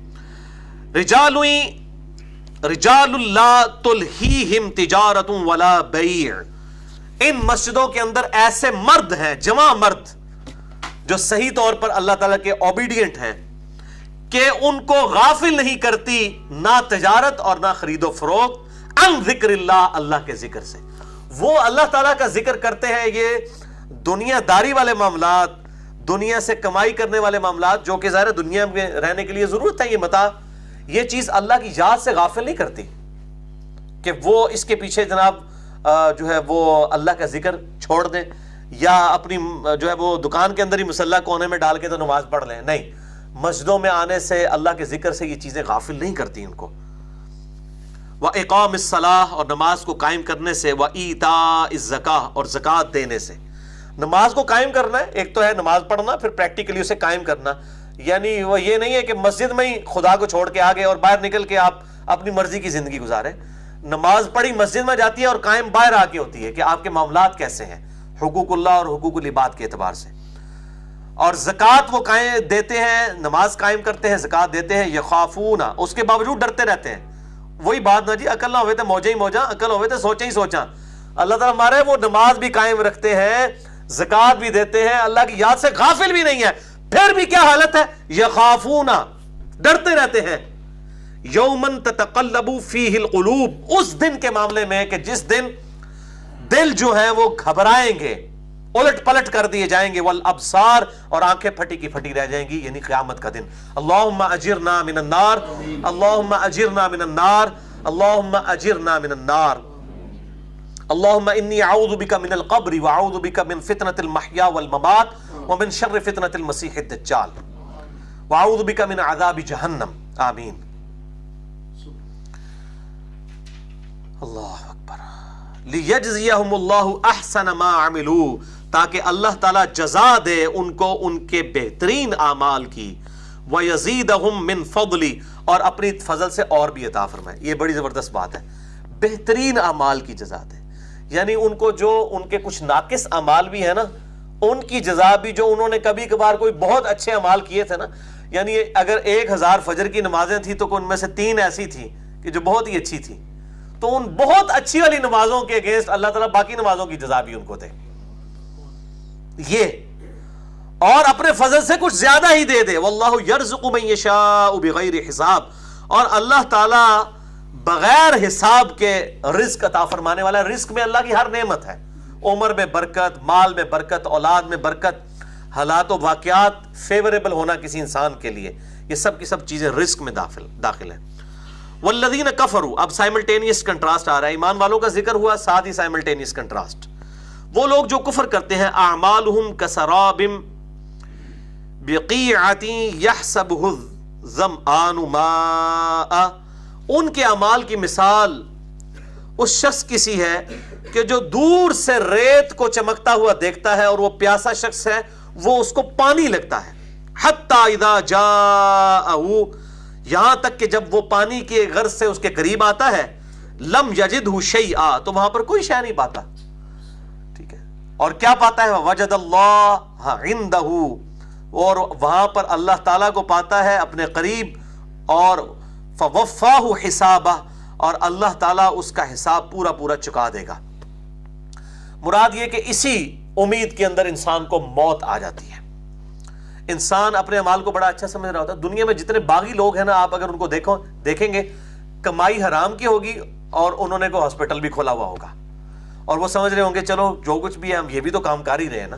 رجال لا تلہیہم تجارت ولا بیع، ان مسجدوں کے اندر ایسے مرد ہیں، جوان مرد، جو صحیح طور پر اللہ تعالیٰ کے اوبیڈینٹ ہیں، کہ ان کو غافل نہیں کرتی نہ تجارت اور نہ خرید و فروخت عن ذکر اللہ، اللہ کے ذکر سے۔ وہ اللہ تعالیٰ کا ذکر کرتے ہیں، یہ دنیا داری والے معاملات، دنیا سے کمائی کرنے والے معاملات، جو کہ ظاہر دنیا میں رہنے کے لیے ضرورت ہے، یہ متاع، یہ چیز اللہ کی یاد سے غافل نہیں کرتی کہ وہ اس کے پیچھے جناب جو ہے وہ اللہ کا ذکر چھوڑ دیں، یا اپنی جو ہے وہ دکان کے اندر ہی مصلی کونے میں ڈال کے تو نماز پڑھ لیں۔ نہیں، مسجدوں میں آنے سے، اللہ کے ذکر سے یہ چیزیں غافل نہیں کرتی ان کو۔ وَإِقَامِ الصَّلَاةِ، اور نماز کو قائم کرنے سے، وَإِيتَاءِ الزَّكَاةِ، اور زکوٰۃ دینے سے۔ نماز کو قائم کرنا ہے، ایک تو ہے نماز پڑھنا، پھر پریکٹیکلی اسے قائم کرنا، یعنی وہ یہ نہیں ہے کہ مسجد میں ہی خدا کو چھوڑ کے آگے اور باہر نکل کے آپ اپنی مرضی کی زندگی گزاریں۔ نماز پڑھی مسجد میں جاتی ہے اور قائم باہر آ کے ہوتی ہے کہ آپ کے معاملات کیسے ہیں حقوق اللہ اور حقوق العباد کے اعتبار سے۔ اور زکوٰۃ وہ قائم دیتے ہیں، نماز قائم کرتے ہیں، زکوٰۃ دیتے ہیں، یخافون، اس کے باوجود ڈرتے رہتے ہیں۔ وہی بات نہ جی، عقل نہ ہوئے تو موجہ ہی موجہ، عقل ہوئے تو سوچیں ہی سوچاں۔ اللہ تعالیٰ ہمارے وہ نماز بھی قائم رکھتے ہیں، زکوٰۃ بھی دیتے ہیں، اللہ کی یاد سے غافل بھی نہیں ہے، پھر بھی کیا حالت ہے؟ یخافون، ڈرتے رہتے ہیں، یومن تتقلب فیہ القلوب، اس دن کے معاملے میں کہ جس دن دل جو ہیں وہ گھبرائیں گے، الٹ پلٹ کر دیے جائیں گے، والابصار، اور آنکھیں پھٹی کی پھٹی رہ جائیں گی، یعنی قیامت کا دن۔ اللہم اجرنا من النار، اللہم اجرنا من النار، اللہم اجرنا من النار، اللہم انی اعوذ بک من القبر واعوذ بک من فتنة المحیا والممات ومن شر فتنة المسیح الدجال واعوذ بک من عذاب جہنم، آمین۔ اللہ اکبر۔ لیجزیہم اللہ احسن ما عملوا، تاکہ اللہ تعالیٰ جزا دے ان کو ان کے بہترین اعمال کی، وَيَزِيدَهُم مِّن فَضْلِ، اور اپنی فضل سے اور بھی عطا فرمائے۔ یہ بڑی زبردست بات ہے، بہترین اعمال کی جزا دے، یعنی ان کو جو ان کے کچھ ناقص اعمال بھی ہیں نا، ان کی جزا بھی، جو انہوں نے کبھی کبھار کوئی بہت اچھے اعمال کیے تھے نا، یعنی اگر 1000 فجر کی نمازیں تھیں تو ان میں سے 3 ایسی تھیں کہ جو بہت ہی اچھی تھیں، تو ان بہت اچھی والی نمازوں کے اگینسٹ اللہ تعالیٰ باقی نمازوں کی جزا بھی ان کو دے۔ یہ اور اپنے فضل سے کچھ زیادہ ہی دے دے. واللہ یرزق من یشاء بغیر حساب, اور اللہ تعالی بغیر حساب کے رزق عطا فرمانے والا ہے. رزق میں اللہ کی ہر نعمت ہے, عمر میں برکت, مال میں برکت, اولاد میں برکت, حالات و واقعات فیوریبل ہونا کسی انسان کے لیے, یہ سب کی سب چیزیں رزق میں داخل ہیں. والذین کفروا, اب سائملٹینیس کنٹراسٹ آ رہا ہے. ایمان والوں کا ذکر ہوا, ساتھ ہی سائملٹینیس کنٹراسٹ. وہ لوگ جو کفر کرتے ہیں, اعمالہم کسراب بقیعۃ یحسبہ الظمآن ماء, ان کے اعمال کی مثال اس شخص کی سی ہے کہ جو دور سے ریت کو چمکتا ہوا دیکھتا ہے اور وہ پیاسا شخص ہے, وہ اس کو پانی لگتا ہے. حتی اذا جاءہ, یہاں تک کہ جب وہ پانی کے غرض سے اس کے قریب آتا ہے, لم یجدہ شیئا, تو وہاں پر کوئی شے نہیں پاتا. ٹھیک ہے, اور کیا پاتا ہے؟ وجد اللہ عندہ, اور وہاں پر اللہ تعالیٰ کو پاتا ہے اپنے قریب, اور فوفاہ حسابہ, اور اللہ تعالیٰ اس کا حساب پورا پورا چکا دے گا. مراد یہ کہ اسی امید کے اندر انسان کو موت آ جاتی ہے. انسان اپنے اعمال کو بڑا اچھا سمجھ رہا ہوتا ہے. دنیا میں جتنے باغی لوگ ہیں نا, آپ اگر ان کو دیکھیں گے, کمائی حرام کی ہوگی اور انہوں نے کوئی ہاسپٹل بھی کھولا ہوا ہوگا, اور وہ سمجھ رہے ہوں گے چلو جو کچھ بھی ہے ہم یہ بھی تو کام کر ہی رہے ہیں نا,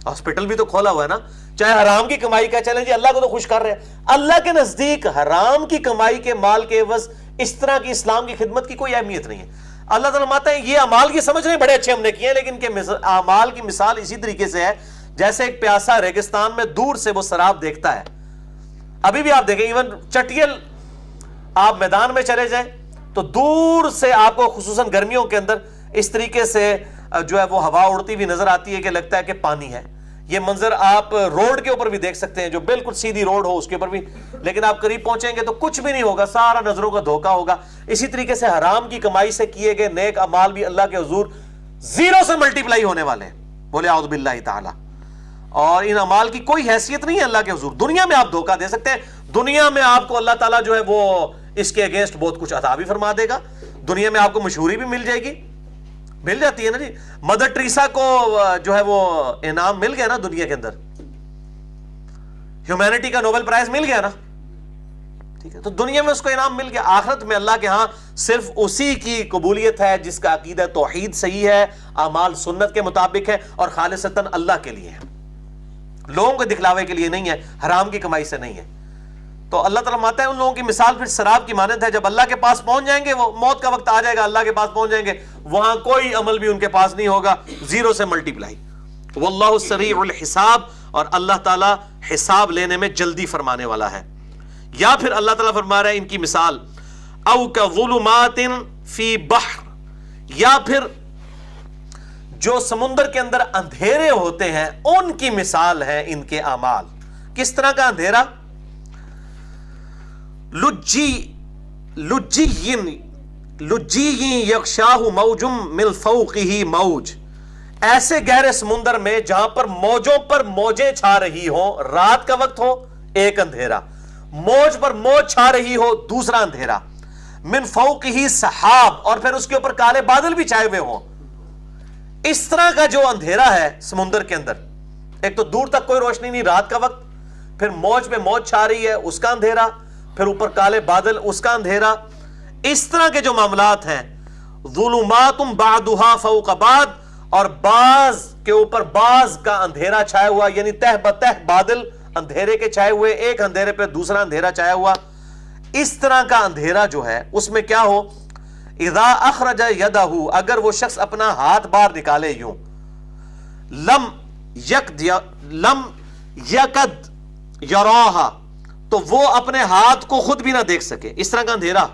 ہاسپٹل بھی تو کھولا ہوا ہے نا, چاہے حرام کی کمائی کا, چلیں جی اللہ کو تو خوش کر رہے ہیں. اللہ کے نزدیک حرام کی کمائی کے مال کے عوض اس طرح کی اسلام کی خدمت کی کوئی اہمیت نہیں ہے. اللہ تعالیٰ فرماتا ہے یہ اعمال کی سمجھ رہے ہیں بڑے اچھے ہم نے کیے ہیں, لیکن کے اعمال کی مثال اسی طریقے سے ہے جیسے ایک پیاسا ریگستان میں دور سے وہ سراب دیکھتا ہے. ابھی بھی آپ دیکھیں, ایون چٹیل آپ میدان میں چلے جائیں تو دور سے آپ کو خصوصاً گرمیوں کے اندر اس طریقے سے جو ہے وہ ہوا اڑتی ہوئی نظر آتی ہے کہ لگتا ہے کہ پانی ہے. یہ منظر آپ روڈ کے اوپر بھی دیکھ سکتے ہیں, جو بالکل سیدھی روڈ ہو اس کے اوپر بھی, لیکن آپ قریب پہنچیں گے تو کچھ بھی نہیں ہوگا, سارا نظروں کا دھوکہ ہوگا. اسی طریقے سے حرام کی کمائی سے کیے گئے نیک اعمال بھی اللہ کے حضور زیرو سے ملٹیپلائی ہونے والے ہیں. بولے اعوذ باللہ تعالی. اور ان اعمال کی کوئی حیثیت نہیں ہے اللہ کے حضور. دنیا میں آپ دھوکہ دے سکتے ہیں, دنیا میں آپ کو اللہ تعالیٰ جو ہے وہ اس کے اگینسٹ بہت کچھ عطا بھی فرما دے گا, دنیا میں آپ کو مشہوری بھی مل جائے گی, مل جاتی ہے نا جی. مدر ٹریسا کو جو ہے وہ انعام مل گیا نا دنیا کے اندر, ہیومینٹی کا نوبل پرائز مل گیا نا, ٹھیک ہے, تو دنیا میں اس کو انعام مل گیا. آخرت میں اللہ کے ہاں صرف اسی کی قبولیت ہے جس کا عقیدہ توحید صحیح ہے, اعمال سنت کے مطابق ہے اور خالصتاً اللہ کے لیے ہے, لوگوں کے دکھلاوے کے لیے نہیں ہے, حرام کی کمائی سے نہیں ہے. تو اللہ تعالیٰ ماتا ہے ان لوگوں کی مثال پھر سراب کی مانند ہے. جب اللہ کے پاس پہنچ جائیں گے, وہ موت کا وقت آ جائے گا, اللہ کے پاس پہنچ جائیں گے, وہاں کوئی عمل بھی ان کے پاس نہیں ہوگا, زیرو سے ملٹیپلائی. واللہ سریع الحساب, اور اللہ تعالیٰ حساب لینے میں جلدی فرمانے والا ہے. یا پھر اللہ تعالیٰ فرما رہا ہے ان کی مثال, او کظلمات فی بحر, یا پھر جو سمندر کے اندر اندھیرے ہوتے ہیں ان کی مثال ہے ان کے اعمال. کس طرح کا اندھیرا؟ لجی یغشاہ موج من فوقہ موج, ایسے گہرے سمندر میں جہاں پر موجوں پر موجیں چھا رہی ہوں, رات کا وقت ہو ایک اندھیرا, موج پر موج چھا رہی ہو دوسرا اندھیرا, من فوقہ سحاب, اور پھر اس کے اوپر کالے بادل بھی چھائے ہوئے ہوں. اس طرح کا جو اندھیرا ہے سمندر کے اندر, ایک تو دور تک کوئی روشنی نہیں رات کا وقت, پھر موج پہ موج چھا رہی ہے اس کا اندھیرا, پھر اوپر کالے بادل اس کا اندھیرا. اس طرح کے جو معاملات ہیں, ظلمات بعضها فوق بعض, اور بعض کے اوپر بعض کا اندھیرا چھایا ہوا, یعنی تہ بتہ بادل اندھیرے کے چھائے ہوئے, ایک اندھیرے پہ دوسرا اندھیرا چھایا ہوا. اس طرح کا اندھیرا جو ہے اس میں کیا ہو, اذا اخرج یدہ, اگر وہ شخص اپنا ہاتھ باہر نکالے یوں, لم یکد یراہا, تو وہ اپنے ہاتھ کو خود بھی نہ دیکھ سکے. اس طرح کا اندھیرا,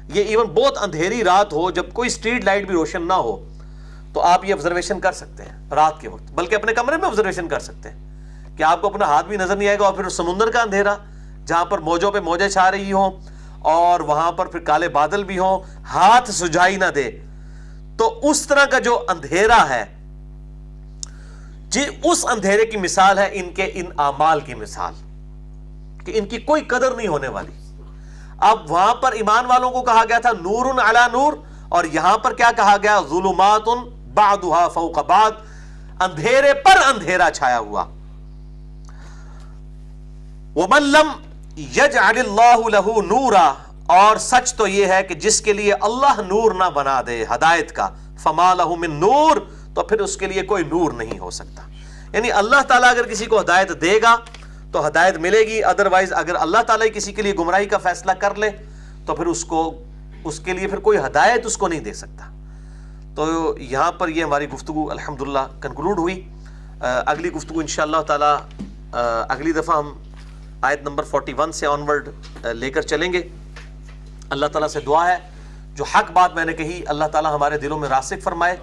یہ ایون بہت اندھیری رات ہو, جب کوئی اسٹریٹ لائٹ بھی روشن نہ ہو, تو آپ یہ آبزرویشن کر سکتے ہیں رات کے وقت, بلکہ اپنے کمرے میں آبزرویشن کر سکتے ہیں کہ آپ کو اپنا ہاتھ بھی نظر نہیں آئے گا. اور پھر سمندر کا اندھیرا جہاں پر موجوں پہ موجیں چھا رہی ہوں اور وہاں پر پھر کالے بادل بھی ہوں, ہاتھ سجائی نہ دے. تو اس طرح کا جو اندھیرا ہے جی, اس اندھیرے کی مثال ہے ان کے ان اعمال کی مثال, کہ ان کی کوئی قدر نہیں ہونے والی. اب وہاں پر ایمان والوں کو کہا گیا تھا نور علی نور, اور یہاں پر کیا کہا گیا, ظلمات بعضها فوق بعض, اندھیرے پر اندھیرا چھایا ہوا. وَمَن لَّمْ يَجْعَلِ اللَّهُ لَهُ نُورًا، اور سچ تو یہ ہے کہ جس کے لیے اللہ نور نہ بنا دے ہدایت کا، فَمَا لَهُ مِن نور، تو پھر اس کے لیے کوئی نور نہیں ہو سکتا. یعنی اللہ تعالیٰ اگر کسی کو ہدایت دے گا تو ہدایت ملے گی، ادروائز اگر اللہ تعالیٰ کسی کے لیے گمراہی کا فیصلہ کر لے تو پھر اس کے لیے پھر کوئی ہدایت اس کو نہیں دے سکتا. تو یہاں پر یہ ہماری گفتگو الحمدللہ کنکلوڈ ہوئی. اگلی گفتگو انشاءاللہ تعالیٰ اگلی دفعہ ہم آیت نمبر 41 سے آنورڈ لے کر چلیں گے. اللہ تعالیٰ سے دعا ہے جو حق بات میں نے کہی اللہ تعالیٰ ہمارے دلوں میں راسخ فرمائے.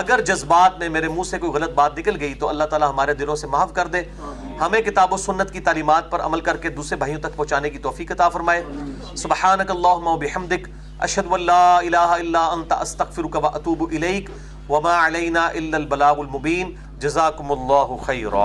اگر جذبات میں میرے منہ سے کوئی غلط بات نکل گئی تو اللہ تعالیٰ ہمارے دلوں سے معاف کر دے. ہمیں کتاب و سنت کی تعلیمات پر عمل کر کے دوسرے بھائیوں تک پہنچانے کی توفیق عطا فرمائے. سبحانک اللہم و بحمدک، اشہد ان لا الہ الا انت، استغفرک و اتوب الیک، وما علینا الا البلاغ المبین. جزاکم اللہ خیرا.